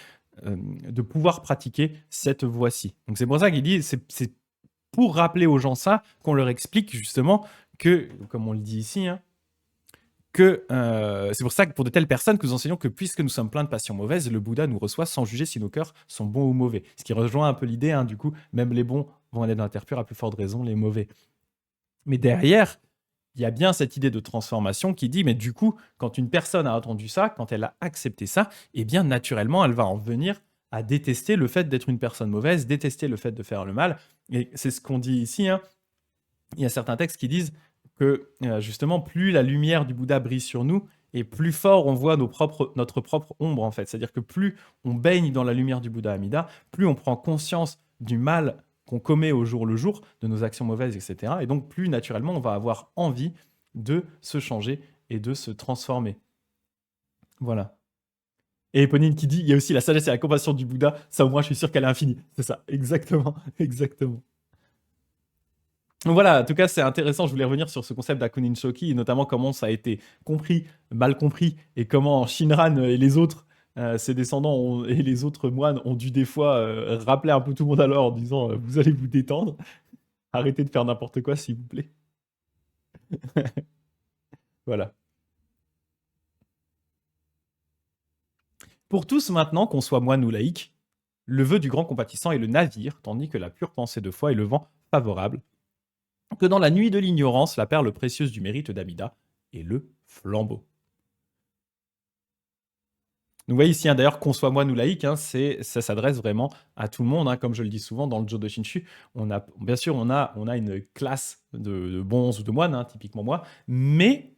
de pouvoir pratiquer cette voie-ci. Donc c'est pour ça qu'il dit, c'est pour rappeler aux gens ça, qu'on leur explique justement que, comme on le dit ici, hein, que c'est pour ça que pour de telles personnes que nous enseignons que puisque nous sommes pleins de passions mauvaises, le Bouddha nous reçoit sans juger si nos cœurs sont bons ou mauvais. Ce qui rejoint un peu l'idée, hein, du coup, même les bons vont aller dans la terre pure, à plus forte raison les mauvais. Mais derrière, il y a bien cette idée de transformation qui dit, mais du coup, quand une personne a entendu ça, quand elle a accepté ça, eh bien, naturellement, elle va en venir à détester le fait d'être une personne mauvaise, détester le fait de faire le mal. Et c'est ce qu'on dit ici, hein. Il y a certains textes qui disent que, justement, plus la lumière du Bouddha brille sur nous, et plus fort on voit notre propre ombre, en fait. C'est-à-dire que plus on baigne dans la lumière du Bouddha Amida, plus on prend conscience du mal qu'on commet au jour le jour, de nos actions mauvaises, etc. Et donc, plus naturellement, on va avoir envie de se changer et de se transformer. Voilà. Et Eponine qui dit, il y a aussi la sagesse et la compassion du Bouddha, ça au moins je suis sûr qu'elle est infinie. C'est ça, exactement, exactement. Donc voilà, en tout cas, c'est intéressant. Je voulais revenir sur ce concept d'Hakunin Shoki, et notamment comment ça a été compris, mal compris, et comment Shinran et les autres, ses descendants et les autres moines ont dû des fois rappeler un peu tout le monde à l'ordre en disant vous allez vous détendre, arrêtez de faire n'importe quoi, s'il vous plaît. Voilà. Pour tous maintenant, qu'on soit moine ou laïque, le vœu du grand compatissant est le navire, tandis que la pure pensée de foi est le vent favorable, que dans la nuit de l'ignorance, la perle précieuse du mérite d'Amida est le flambeau. Donc vous voyez ici, hein, d'ailleurs, qu'on soit moine ou laïque, hein, ça s'adresse vraiment à tout le monde, hein, comme je le dis souvent dans le Jodo Shinshu. Bien sûr, on a une classe de bons ou de moines, hein, typiquement moi, mais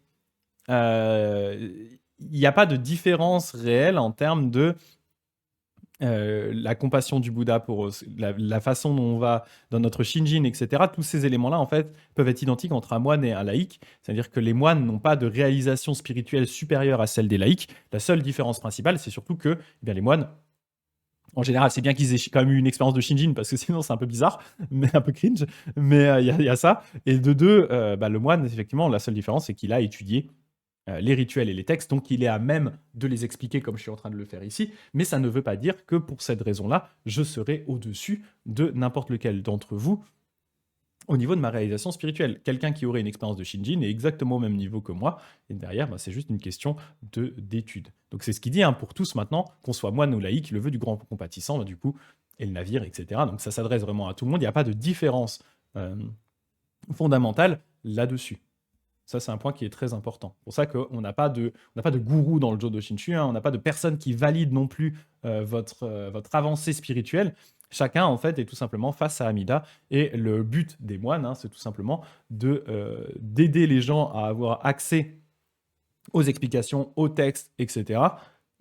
il n'y a pas de différence réelle en termes de la compassion du Bouddha pour la façon dont on va dans notre Shinjin, etc. Tous ces éléments-là, en fait, peuvent être identiques entre un moine et un laïc. C'est-à-dire que les moines n'ont pas de réalisation spirituelle supérieure à celle des laïcs. La seule différence principale, c'est surtout que eh bien, les moines, en général, c'est bien qu'ils aient quand même eu une expérience de Shinjin, parce que sinon c'est un peu bizarre, mais un peu cringe. Mais il y a ça. Et de deux, le moine, effectivement, la seule différence, c'est qu'il a étudié les rituels et les textes, donc il est à même de les expliquer comme je suis en train de le faire ici, mais ça ne veut pas dire que pour cette raison-là, je serai au-dessus de n'importe lequel d'entre vous au niveau de ma réalisation spirituelle. Quelqu'un qui aurait une expérience de Shinjin est exactement au même niveau que moi, et derrière, c'est juste une question d'étude. Donc c'est ce qu'il dit, hein, pour tous maintenant, qu'on soit moine ou laïque, le vœu du grand compatissant, du coup, et le navire, etc. Donc ça s'adresse vraiment à tout le monde, il n'y a pas de différence fondamentale là-dessus. Ça, c'est un point qui est très important. C'est pour ça qu'on n'a pas de gourou dans le Jodo Shinshu, hein, on n'a pas de personne qui valide non plus votre avancée spirituelle. Chacun, en fait, est tout simplement face à Amida. Et le but des moines, hein, c'est tout simplement d'aider les gens à avoir accès aux explications, aux textes, etc.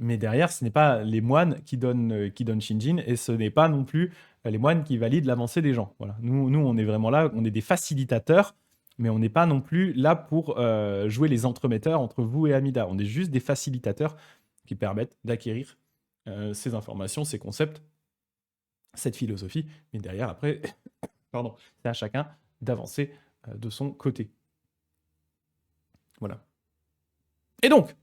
Mais derrière, ce n'est pas les moines qui donnent Shinjin, et ce n'est pas non plus les moines qui valident l'avancée des gens. Voilà. Nous, on est vraiment là, on est des facilitateurs, mais on n'est pas non plus là pour jouer les entremetteurs entre vous et Amida. On est juste des facilitateurs qui permettent d'acquérir ces informations, ces concepts, cette philosophie. Mais derrière, après, pardon, c'est à chacun d'avancer de son côté. Voilà. Et donc,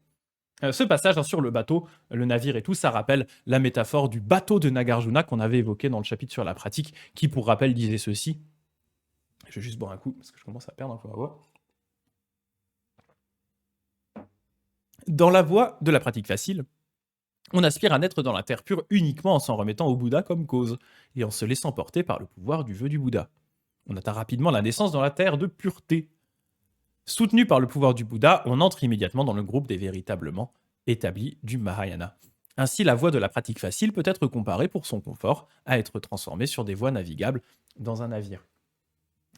ce passage sur le bateau, le navire et tout, ça rappelle la métaphore du bateau de Nagarjuna qu'on avait évoqué dans le chapitre sur la pratique, qui, pour rappel, disait ceci. Je vais juste boire un coup, parce que je commence à perdre un peu ma voix. Dans la voie de la pratique facile, on aspire à naître dans la terre pure uniquement en s'en remettant au Bouddha comme cause, et en se laissant porter par le pouvoir du vœu du Bouddha. On atteint rapidement la naissance dans la terre de pureté. Soutenu par le pouvoir du Bouddha, on entre immédiatement dans le groupe des véritablement établis du Mahayana. Ainsi, la voie de la pratique facile peut être comparée pour son confort à être transformée sur des voies navigables dans un navire.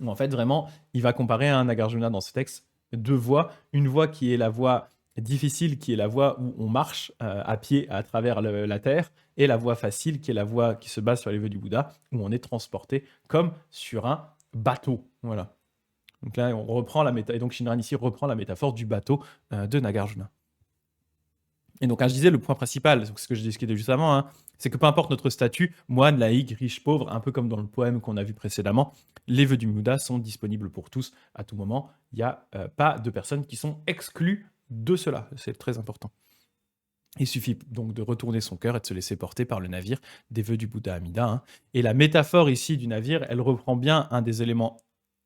En fait, vraiment, il va comparer à un Nagarjuna dans ce texte deux voies. Une voie qui est la voie difficile, qui est la voie où on marche à pied à travers la terre, et la voie facile, qui est la voie qui se base sur les vœux du Bouddha, où on est transporté comme sur un bateau. Voilà. Donc là, on reprend la métaphore, et donc Shinran ici reprend la métaphore du bateau de Nagarjuna. Et donc, je disais, le point principal, ce que je discutais juste avant, hein, c'est que peu importe notre statut, moine, laïque, riche, pauvre, un peu comme dans le poème qu'on a vu précédemment, les vœux du Bouddha sont disponibles pour tous à tout moment. Il n'y a pas de personnes qui sont exclues de cela. C'est très important. Il suffit donc de retourner son cœur et de se laisser porter par le navire des vœux du Bouddha Amida. Hein. Et la métaphore ici du navire, elle reprend bien un des éléments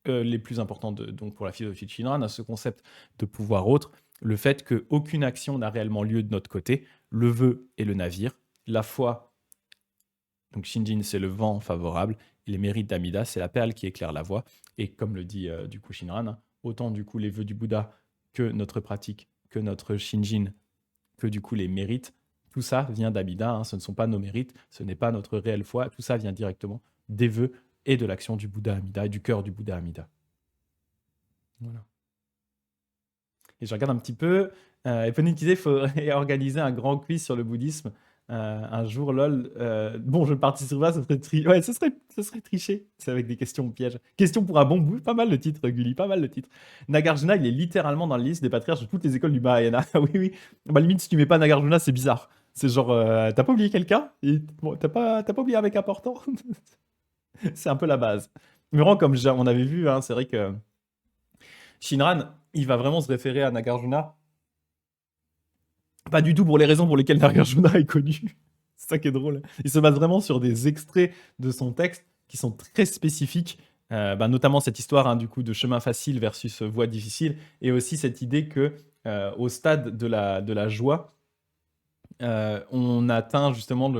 les plus importants donc pour la philosophie de Shinran, à ce concept de pouvoir autre, le fait qu'aucune action n'a réellement lieu de notre côté, le vœu est le navire, la foi, donc Shinjin, c'est le vent favorable, et les mérites d'Amida, c'est la perle qui éclaire la voie, et comme le dit du coup Shinran, hein, autant du coup les vœux du Bouddha que notre pratique, que notre Shinjin, que du coup les mérites, tout ça vient d'Amida, hein, ce ne sont pas nos mérites, ce n'est pas notre réelle foi, tout ça vient directement des vœux et de l'action du Bouddha Amida, et du cœur du Bouddha Amida. Voilà. Et je regarde un petit peu. Eponine qui disait qu'il faudrait organiser un grand quiz sur le bouddhisme. Un jour, lol. Bon, je ne participerai pas, ouais, ce serait triché. C'est avec des questions pièges. Question pour un bon bout. Pas mal le titre, Gulli, pas mal le titre. Nagarjuna, il est littéralement dans la liste des patriarches de toutes les écoles du Mahayana. Oui, oui. Bah, limite, si tu mets pas Nagarjuna, c'est bizarre. C'est genre, t'as pas oublié quelqu'un? Bon, t'as pas oublié un mec important? C'est un peu la base. Mais vraiment, comme on avait vu, hein, c'est vrai que Shinran, il va vraiment se référer à Nagarjuna. Pas du tout pour les raisons pour lesquelles Nagarjuna est connu. C'est ça qui est drôle. Il se base vraiment sur des extraits de son texte qui sont très spécifiques, notamment cette histoire hein, du coup de chemin facile versus voie difficile, et aussi cette idée que au stade de la joie, on atteint justement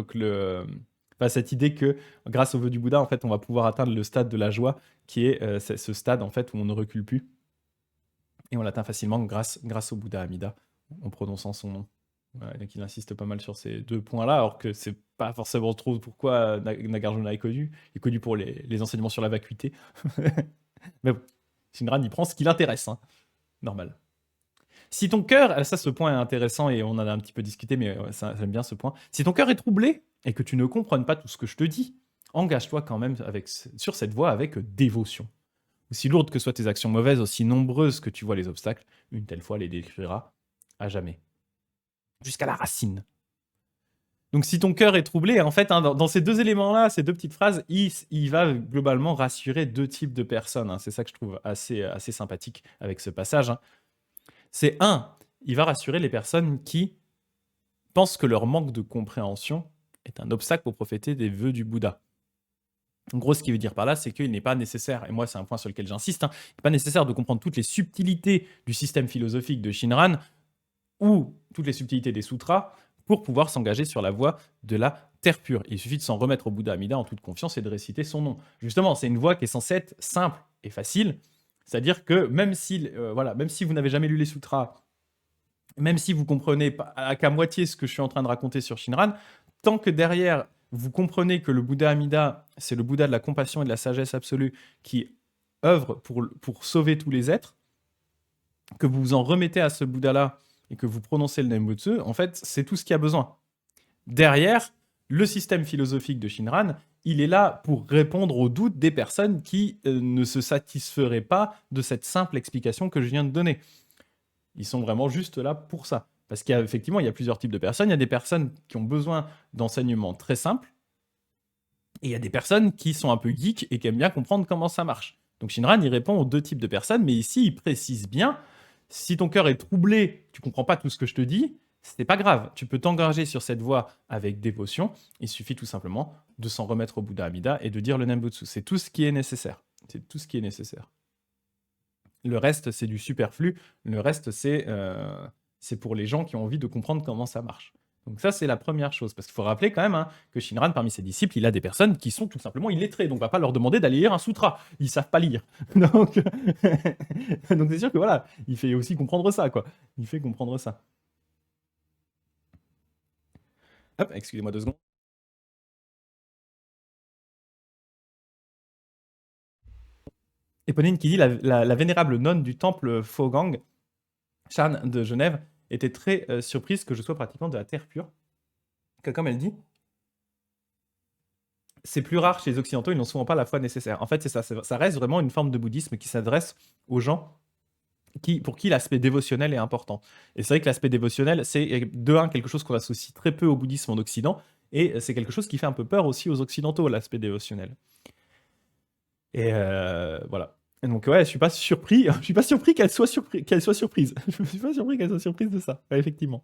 cette idée que grâce au vœu du Bouddha, en fait, on va pouvoir atteindre le stade de la joie, qui est ce stade en fait où on ne recule plus, et on l'atteint facilement grâce au Bouddha Amida, en prononçant son nom. Ouais, donc il insiste pas mal sur ces deux points-là, alors que c'est pas forcément trop pourquoi Nagarjuna est connu. Il est connu pour les enseignements sur la vacuité. Mais bon, Shinran, il prend ce qui l'intéresse, hein. Normal. Si ton cœur, ça ce point est intéressant et on en a un petit peu discuté, mais j'aime bien ce point. Si ton cœur est troublé et que tu ne comprennes pas tout ce que je te dis, engage-toi quand même sur cette voie avec dévotion. Aussi lourdes que soient tes actions mauvaises, aussi nombreuses que tu vois les obstacles, une telle foi les détruira à jamais. Jusqu'à la racine. Donc si ton cœur est troublé, en fait, hein, dans ces deux éléments-là, ces deux petites phrases, il va globalement rassurer deux types de personnes. Hein. C'est ça que je trouve assez sympathique avec ce passage. Hein. C'est il va rassurer les personnes qui pensent que leur manque de compréhension est un obstacle pour profiter des vœux du Bouddha. En gros, ce qu'il veut dire par là, c'est qu'il n'est pas nécessaire, et moi c'est un point sur lequel j'insiste, hein, il n'est pas nécessaire de comprendre toutes les subtilités du système philosophique de Shinran ou toutes les subtilités des sutras pour pouvoir s'engager sur la voie de la terre pure. Il suffit de s'en remettre au Bouddha Amida en toute confiance et de réciter son nom. Justement, c'est une voie qui est censée être simple et facile, c'est-à-dire que même si vous n'avez jamais lu les sutras, même si vous comprenez qu'à moitié ce que je suis en train de raconter sur Shinran, tant que derrière vous comprenez que le Bouddha Amida, c'est le Bouddha de la compassion et de la sagesse absolue qui œuvre pour sauver tous les êtres, que vous vous en remettez à ce Bouddha-là et que vous prononcez le Nembutsu, en fait, c'est tout ce qu'il y a besoin. Derrière, le système philosophique de Shinran, il est là pour répondre aux doutes des personnes qui ne se satisferaient pas de cette simple explication que je viens de donner. Ils sont vraiment juste là pour ça. Parce qu'effectivement, il y a plusieurs types de personnes. Il y a des personnes qui ont besoin d'enseignements très simples, et il y a des personnes qui sont un peu geeks et qui aiment bien comprendre comment ça marche. Donc Shinran, il répond aux deux types de personnes, mais ici, il précise bien, si ton cœur est troublé, tu comprends pas tout ce que je te dis, c'est pas grave. Tu peux t'engager sur cette voie avec dévotion. Il suffit tout simplement de s'en remettre au Bouddha Amida et de dire le Nembutsu. C'est tout ce qui est nécessaire. C'est tout ce qui est nécessaire. Le reste, c'est du superflu. Le reste, c'est pour les gens qui ont envie de comprendre comment ça marche. Donc ça, c'est la première chose. Parce qu'il faut rappeler quand même hein, que Shinran, parmi ses disciples, il a des personnes qui sont tout simplement illettrées. Donc on ne va pas leur demander d'aller lire un sutra. Ils ne savent pas lire. Donc donc c'est sûr que voilà, il fait aussi comprendre ça, quoi. Il fait comprendre ça. Hop, excusez-moi 2 secondes. Éponine qui dit la vénérable nonne du temple Fogang, Shan de Genève, était très surprise que je sois pratiquant de la terre pure. Que, comme elle dit, c'est plus rare chez les Occidentaux, ils n'ont souvent pas la foi nécessaire. En fait, c'est ça, ça reste vraiment une forme de bouddhisme qui s'adresse aux gens pour qui l'aspect dévotionnel est important. Et c'est vrai que l'aspect dévotionnel, c'est de un quelque chose qu'on associe très peu au bouddhisme en Occident, et c'est quelque chose qui fait un peu peur aussi aux Occidentaux, l'aspect dévotionnel. Et voilà. Et donc ouais, je suis pas surpris, je suis pas surpris qu'elle soit surprise. Je suis pas surpris qu'elle soit surprise de ça. Ouais, effectivement.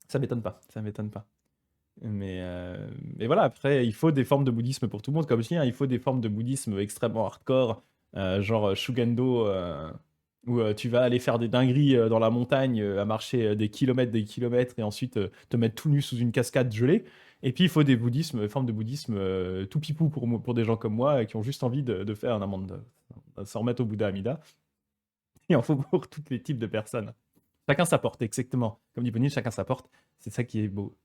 Ça m'étonne pas, ça m'étonne pas. Mais voilà, après, il faut des formes de bouddhisme pour tout le monde. Comme je dis, hein, il faut des formes de bouddhisme extrêmement hardcore, genre Shugendo, où tu vas aller faire des dingueries dans la montagne, à marcher des kilomètres, et ensuite te mettre tout nu sous une cascade gelée. Et puis, il faut des formes de bouddhisme tout pipou pour des gens comme moi qui ont juste envie de faire un amende, de s'en remettre au Bouddha Amida. Il en faut pour tous les types de personnes. Chacun sa porte, exactement. Comme dit Bonnie, chacun sa porte. C'est ça qui est beau.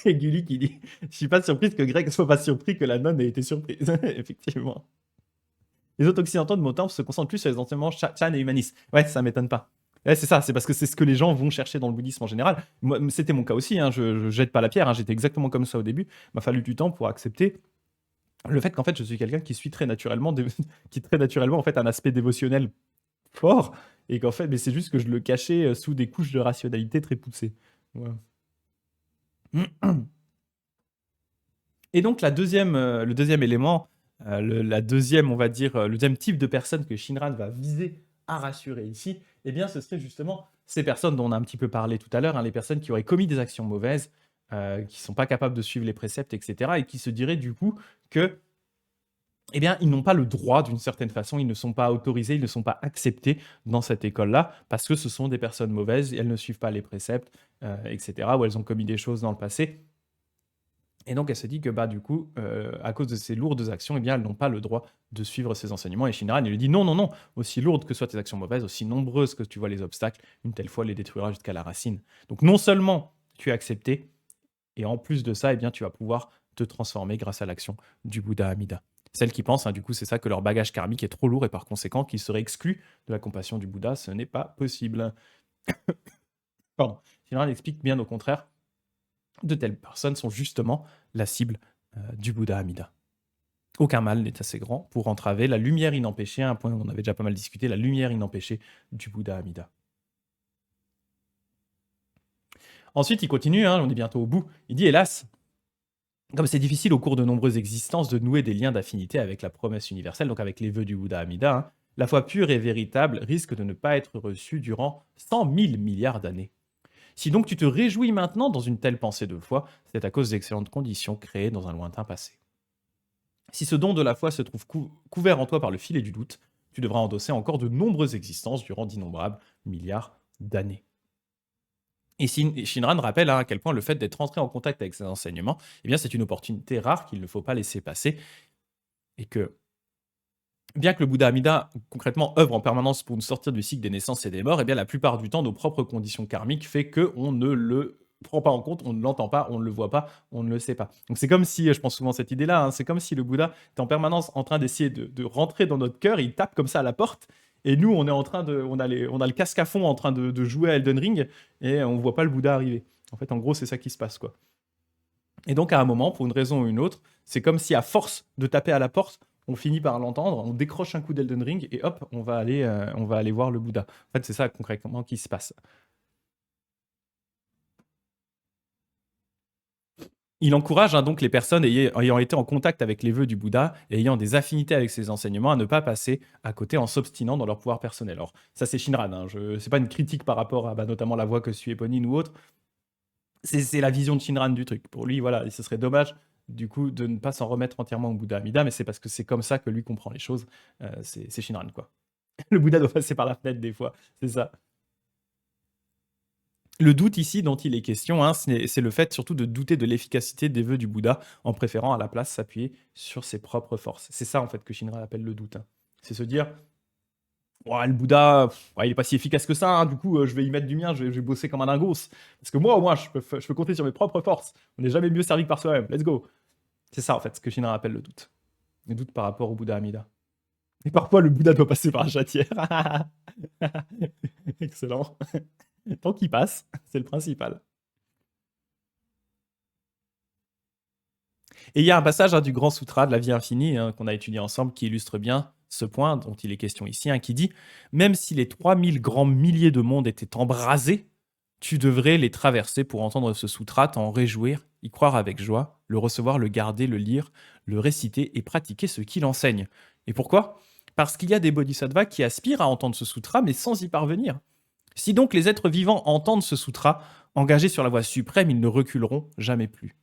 Et Gulli qui dit je suis pas surprise que Greg soit pas surpris que la nonne ait été surprise. Effectivement. Les autres occidentaux de mon temps se concentrent plus sur les enseignements Chan et humanistes. Ouais, ça m'étonne pas. Ouais, c'est ça, c'est parce que c'est ce que les gens vont chercher dans le bouddhisme en général. Moi, c'était mon cas aussi, hein, je jette pas la pierre, hein, j'étais exactement comme ça au début. Il m'a fallu du temps pour accepter le fait qu'en fait je suis quelqu'un qui suit très naturellement, qui très naturellement en fait un aspect dévotionnel fort, et qu'en fait, mais c'est juste que je le cachais sous des couches de rationalité très poussées. Voilà. Et donc le deuxième élément, la deuxième, on va dire, le deuxième type de personne que Shinran va viser à rassurer ici, eh bien, ce serait justement ces personnes dont on a un petit peu parlé tout à l'heure, hein, les personnes qui auraient commis des actions mauvaises, qui sont pas capables de suivre les préceptes, etc., et qui se diraient du coup que, eh bien, ils n'ont pas le droit d'une certaine façon, ils ne sont pas autorisés, ils ne sont pas acceptés dans cette école-là, parce que ce sont des personnes mauvaises, elles ne suivent pas les préceptes, etc., ou elles ont commis des choses dans le passé. Et donc, elle se dit que, bah, du coup, à cause de ces lourdes actions, eh bien, elles n'ont pas le droit de suivre ces enseignements. Et Shinran, il lui dit non, non, non, aussi lourdes que soient tes actions mauvaises, aussi nombreuses que tu vois les obstacles, une telle fois les détruira jusqu'à la racine. Donc, non seulement tu es accepté, et en plus de ça, eh bien, tu vas pouvoir te transformer grâce à l'action du Bouddha Amida. Celles qui pensent, hein, du coup, c'est ça, que leur bagage karmique est trop lourd et par conséquent qu'ils seraient exclus de la compassion du Bouddha, ce n'est pas possible. Pardon. Shinran explique bien au contraire, de telles personnes sont justement la cible du Bouddha Amida. Aucun mal n'est assez grand pour entraver la lumière inempêchée, un point où on avait déjà pas mal discuté, la lumière inempêchée du Bouddha Amida. Ensuite, il continue, hein, on est bientôt au bout, il dit hélas, comme c'est difficile au cours de nombreuses existences de nouer des liens d'affinité avec la promesse universelle, donc avec les vœux du Bouddha Amida, hein, la foi pure et véritable risque de ne pas être reçue durant 100 000 milliards d'années. Si donc tu te réjouis maintenant dans une telle pensée de foi, c'est à cause d'excellentes conditions créées dans un lointain passé. Si ce don de la foi se trouve couvert en toi par le filet du doute, tu devras endosser encore de nombreuses existences durant d'innombrables milliards d'années. Et Shinran rappelle, hein, à quel point le fait d'être entré en contact avec ces enseignements, eh bien, c'est une opportunité rare qu'il ne faut pas laisser passer, et que bien que le Bouddha Amida concrètement œuvre en permanence pour nous sortir du cycle des naissances et des morts, eh bien la plupart du temps, nos propres conditions karmiques fait qu'on ne le prend pas en compte, on ne l'entend pas, on ne le voit pas, on ne le sait pas. Donc c'est comme si, je pense souvent à cette idée-là, hein, c'est comme si le Bouddha est en permanence en train d'essayer de rentrer dans notre cœur, il tape comme ça à la porte, et nous on est en train de, on a le casque à fond en train de jouer à Elden Ring, et on voit pas le Bouddha arriver. En fait, en gros, c'est ça qui se passe, quoi. Et donc, à un moment, pour une raison ou une autre, c'est comme si à force de taper à la porte, on finit par l'entendre, on décroche un coup d'Elden Ring et hop, on va aller voir le Bouddha. En fait, c'est ça concrètement qui se passe. Il encourage, hein, donc les personnes ayant été en contact avec les vœux du Bouddha et ayant des affinités avec ses enseignements à ne pas passer à côté en s'obstinant dans leur pouvoir personnel. Alors, ça, c'est Shinran. Hein, c'est pas une critique par rapport à notamment la voie que suit Eponine ou autre. C'est la vision de Shinran du truc. Pour lui, voilà, ce serait dommage du coup de ne pas s'en remettre entièrement au Bouddha Amida, mais c'est parce que c'est comme ça que lui comprend les choses. C'est Shinran, quoi. Le Bouddha doit passer par la fenêtre des fois, c'est ça. Le doute ici dont il est question, hein, c'est le fait surtout de douter de l'efficacité des vœux du Bouddha en préférant à la place s'appuyer sur ses propres forces. C'est ça en fait que Shinran appelle le doute. Hein. C'est se dire, ouais, le Bouddha, ouais, il est pas si efficace que ça, hein, du coup je vais y mettre du mien, je vais bosser comme un dingos. Parce que moi au moins je peux compter sur mes propres forces. On n'est jamais mieux servi que par soi-même, let's go. C'est ça en fait ce que Shinran appelle le doute. Le doute par rapport au Bouddha Amida. Et parfois, le Bouddha doit passer par la chatière. Excellent. Tant qu'il passe, c'est le principal. Et il y a un passage du Grand Sutra de la vie infinie qu'on a étudié ensemble qui illustre bien ce point dont il est question ici, qui dit « Même si les 3000 grands milliers de mondes étaient embrasés, tu devrais les traverser pour entendre ce sutra, t'en réjouir, y croire avec joie, le recevoir, le garder, le lire, le réciter et pratiquer ce qu'il enseigne. » Et pourquoi? Parce qu'il y a des bodhisattvas qui aspirent à entendre ce sutra, mais sans y parvenir. Si donc les êtres vivants entendent ce sutra, engagés sur la voie suprême, ils ne reculeront jamais plus.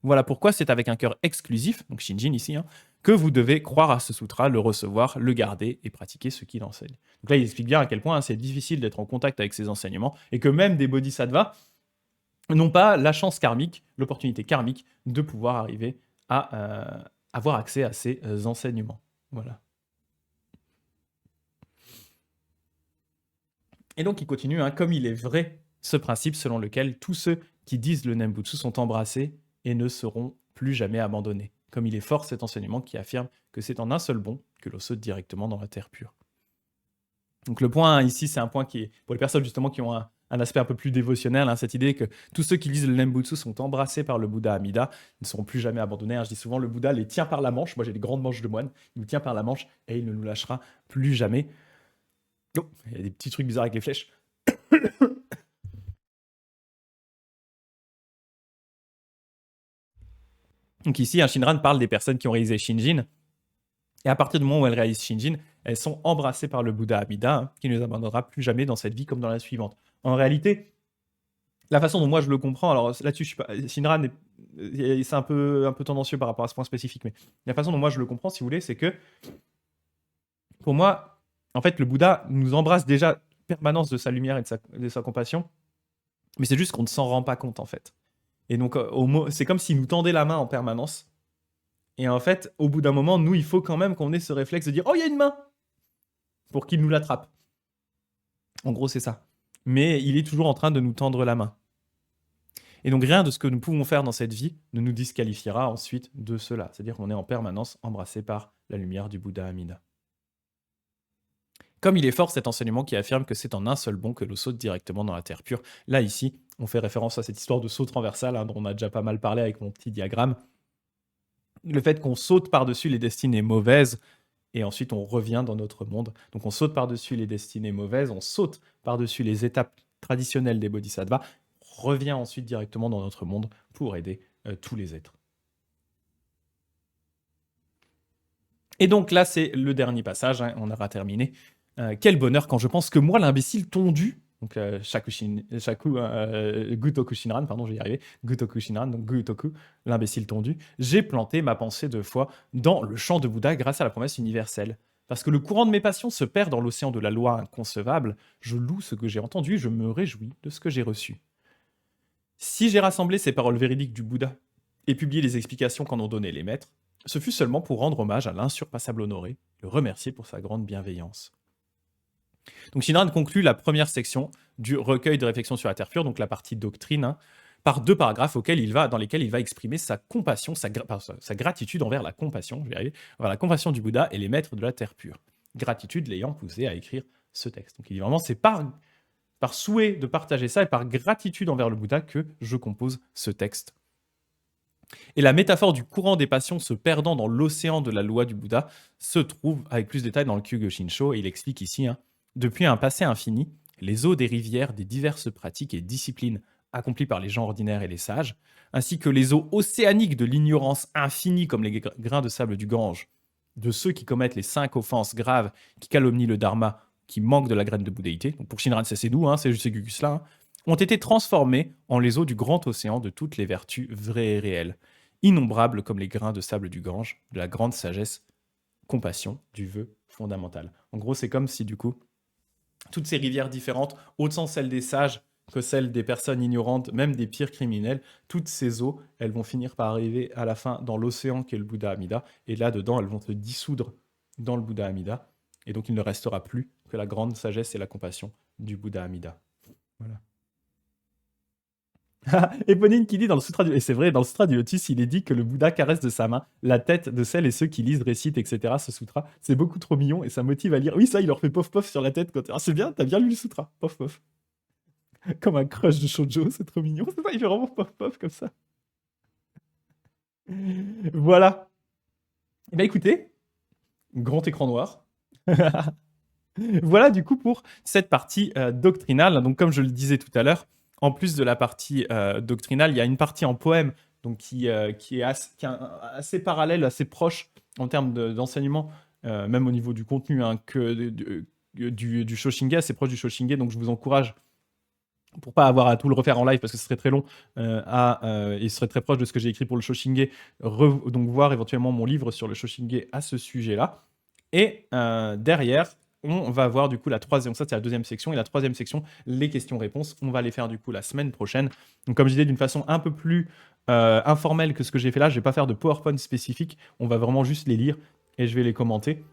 Voilà pourquoi c'est avec un cœur exclusif, donc Shinjin ici, que vous devez croire à ce sutra, le recevoir, le garder et pratiquer ce qu'il enseigne. Donc là, il explique bien à quel point c'est difficile d'être en contact avec ces enseignements et que même des bodhisattvas n'ont pas la chance karmique, l'opportunité karmique de pouvoir arriver à avoir accès à ces enseignements. Voilà. Et donc il continue, comme il est vrai ce principe selon lequel tous ceux qui disent le Nembutsu sont embrassés et ne seront plus jamais abandonnés. Comme il est fort cet enseignement qui affirme que c'est en un seul bond que l'on saute directement dans la terre pure. Donc le point ici, c'est un point qui est, pour les personnes justement qui ont un aspect un peu plus dévotionnel, cette idée que tous ceux qui lisent le Nembutsu sont embrassés par le Bouddha Amida, ne seront plus jamais abandonnés. Je dis souvent, le Bouddha les tient par la manche, moi j'ai des grandes manches de moine, il nous tient par la manche et il ne nous lâchera plus jamais. Oh, il y a des petits trucs bizarres avec les flèches. Donc ici, Shinran parle des personnes qui ont réalisé Shinjin. Et à partir du moment où elles réalisent Shinjin, elles sont embrassées par le Bouddha Amida, qui ne les abandonnera plus jamais dans cette vie comme dans la suivante. En réalité, la façon dont moi je le comprends, alors là-dessus, je suis pas, Shinran, c'est un peu tendancieux par rapport à ce point spécifique, mais la façon dont moi je le comprends, si vous voulez, c'est que pour moi, en fait, le Bouddha nous embrasse déjà permanence de sa lumière et de sa compassion, mais c'est juste qu'on ne s'en rend pas compte en fait. Et donc, c'est comme s'il nous tendait la main en permanence. Et en fait, au bout d'un moment, nous, il faut quand même qu'on ait ce réflexe de dire « Oh, il y a une main !» pour qu'il nous l'attrape. En gros, c'est ça. Mais il est toujours en train de nous tendre la main. Et donc, rien de ce que nous pouvons faire dans cette vie ne nous disqualifiera ensuite de cela. C'est-à-dire qu'on est en permanence embrassé par la lumière du Bouddha Amida. Comme il est fort cet enseignement qui affirme que c'est en un seul bond que l'eau saute directement dans la terre pure. Là, ici, on fait référence à cette histoire de saut transversal dont on a déjà pas mal parlé avec mon petit diagramme. Le fait qu'on saute par-dessus les destinées mauvaises et ensuite on revient dans notre monde. Donc on saute par-dessus les destinées mauvaises, on saute par-dessus les étapes traditionnelles des bodhisattvas, revient ensuite directement dans notre monde pour aider tous les êtres. Et donc là, c'est le dernier passage, on aura terminé. Quel bonheur quand je pense que moi, l'imbécile tondu, donc Gutoku Shinran, pardon, je vais y arriver, Gutoku Shinran, donc Gutoku, l'imbécile tondu, j'ai planté ma pensée 2 fois dans le champ de Bouddha grâce à la promesse universelle. Parce que le courant de mes passions se perd dans l'océan de la loi inconcevable, je loue ce que j'ai entendu, je me réjouis de ce que j'ai reçu. Si j'ai rassemblé ces paroles véridiques du Bouddha et publié les explications qu'en ont donné les maîtres, ce fut seulement pour rendre hommage à l'insurpassable honoré, le remercier pour sa grande bienveillance. Donc Shinran conclut la première section du recueil de réflexions sur la Terre pure, donc la partie doctrine, par 2 paragraphes dans lesquels il va exprimer sa compassion, sa gratitude envers la compassion, envers la compassion du Bouddha et les maîtres de la Terre pure. Gratitude l'ayant poussé à écrire ce texte. Donc il dit vraiment, c'est par souhait de partager ça et par gratitude envers le Bouddha que je compose ce texte. Et la métaphore du courant des passions se perdant dans l'océan de la loi du Bouddha se trouve avec plus de détails dans le Kyugo Shinsho, et il explique ici, depuis un passé infini, les eaux des rivières des diverses pratiques et disciplines accomplies par les gens ordinaires et les sages, ainsi que les eaux océaniques de l'ignorance infinie comme les grains de sable du Gange, de ceux qui commettent les 5 offenses graves, qui calomnient le Dharma, qui manquent de la graine de bouddhéité, donc pour Shinran c'est doux, c'est juste ces gugus-là, ont été transformés en les eaux du grand océan de toutes les vertus vraies et réelles, innombrables comme les grains de sable du Gange, de la grande sagesse, compassion, du vœu fondamental. En gros, c'est comme si du coup, toutes ces rivières différentes, autant celles des sages que celles des personnes ignorantes, même des pires criminels, toutes ces eaux, elles vont finir par arriver à la fin dans l'océan qu'est le Bouddha Amida, et là-dedans, elles vont se dissoudre dans le Bouddha Amida, et donc il ne restera plus que la grande sagesse et la compassion du Bouddha Amida. Voilà. Et Ponine qui dit dans le sutra du... Et c'est vrai, dans le sutra du lotus, il est dit que le Bouddha caresse de sa main la tête de celles et ceux qui lisent, récitent, etc. ce sutra. C'est beaucoup trop mignon et ça motive à lire. Oui, ça, il leur fait pof pof sur la tête. Quand... Ah, c'est bien, t'as bien lu le sutra. Pof pof. Comme un crush de shoujo, c'est trop mignon. C'est ça, il fait vraiment pof pof comme ça. Voilà. Eh bien écoutez, grand écran noir. Voilà du coup pour cette partie doctrinale. Donc comme je le disais tout à l'heure, en plus de la partie doctrinale, il y a une partie en poème donc qui est assez parallèle, assez proche en termes d'enseignement, même au niveau du contenu, hein, que du Shoshinge, assez proche du Shoshinge. Donc je vous encourage, pour pas avoir à tout le refaire en live parce que ce serait très long, et ce serait très proche de ce que j'ai écrit pour le Shoshinge, donc voir éventuellement mon livre sur le Shoshinge à ce sujet-là. Et derrière, on va voir du coup la troisième, ça c'est la deuxième section, et la troisième section, les questions-réponses, on va les faire du coup la semaine prochaine. Donc comme je disais, d'une façon un peu plus informelle que ce que j'ai fait là, je vais pas faire de PowerPoint spécifique, on va vraiment juste les lire et je vais les commenter.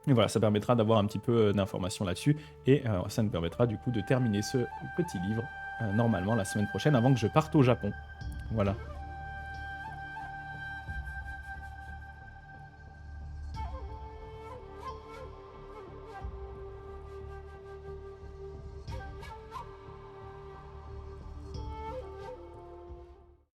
Et voilà, ça permettra d'avoir un petit peu d'informations là-dessus, et ça nous permettra du coup de terminer ce petit livre normalement la semaine prochaine avant que je parte au Japon. Voilà.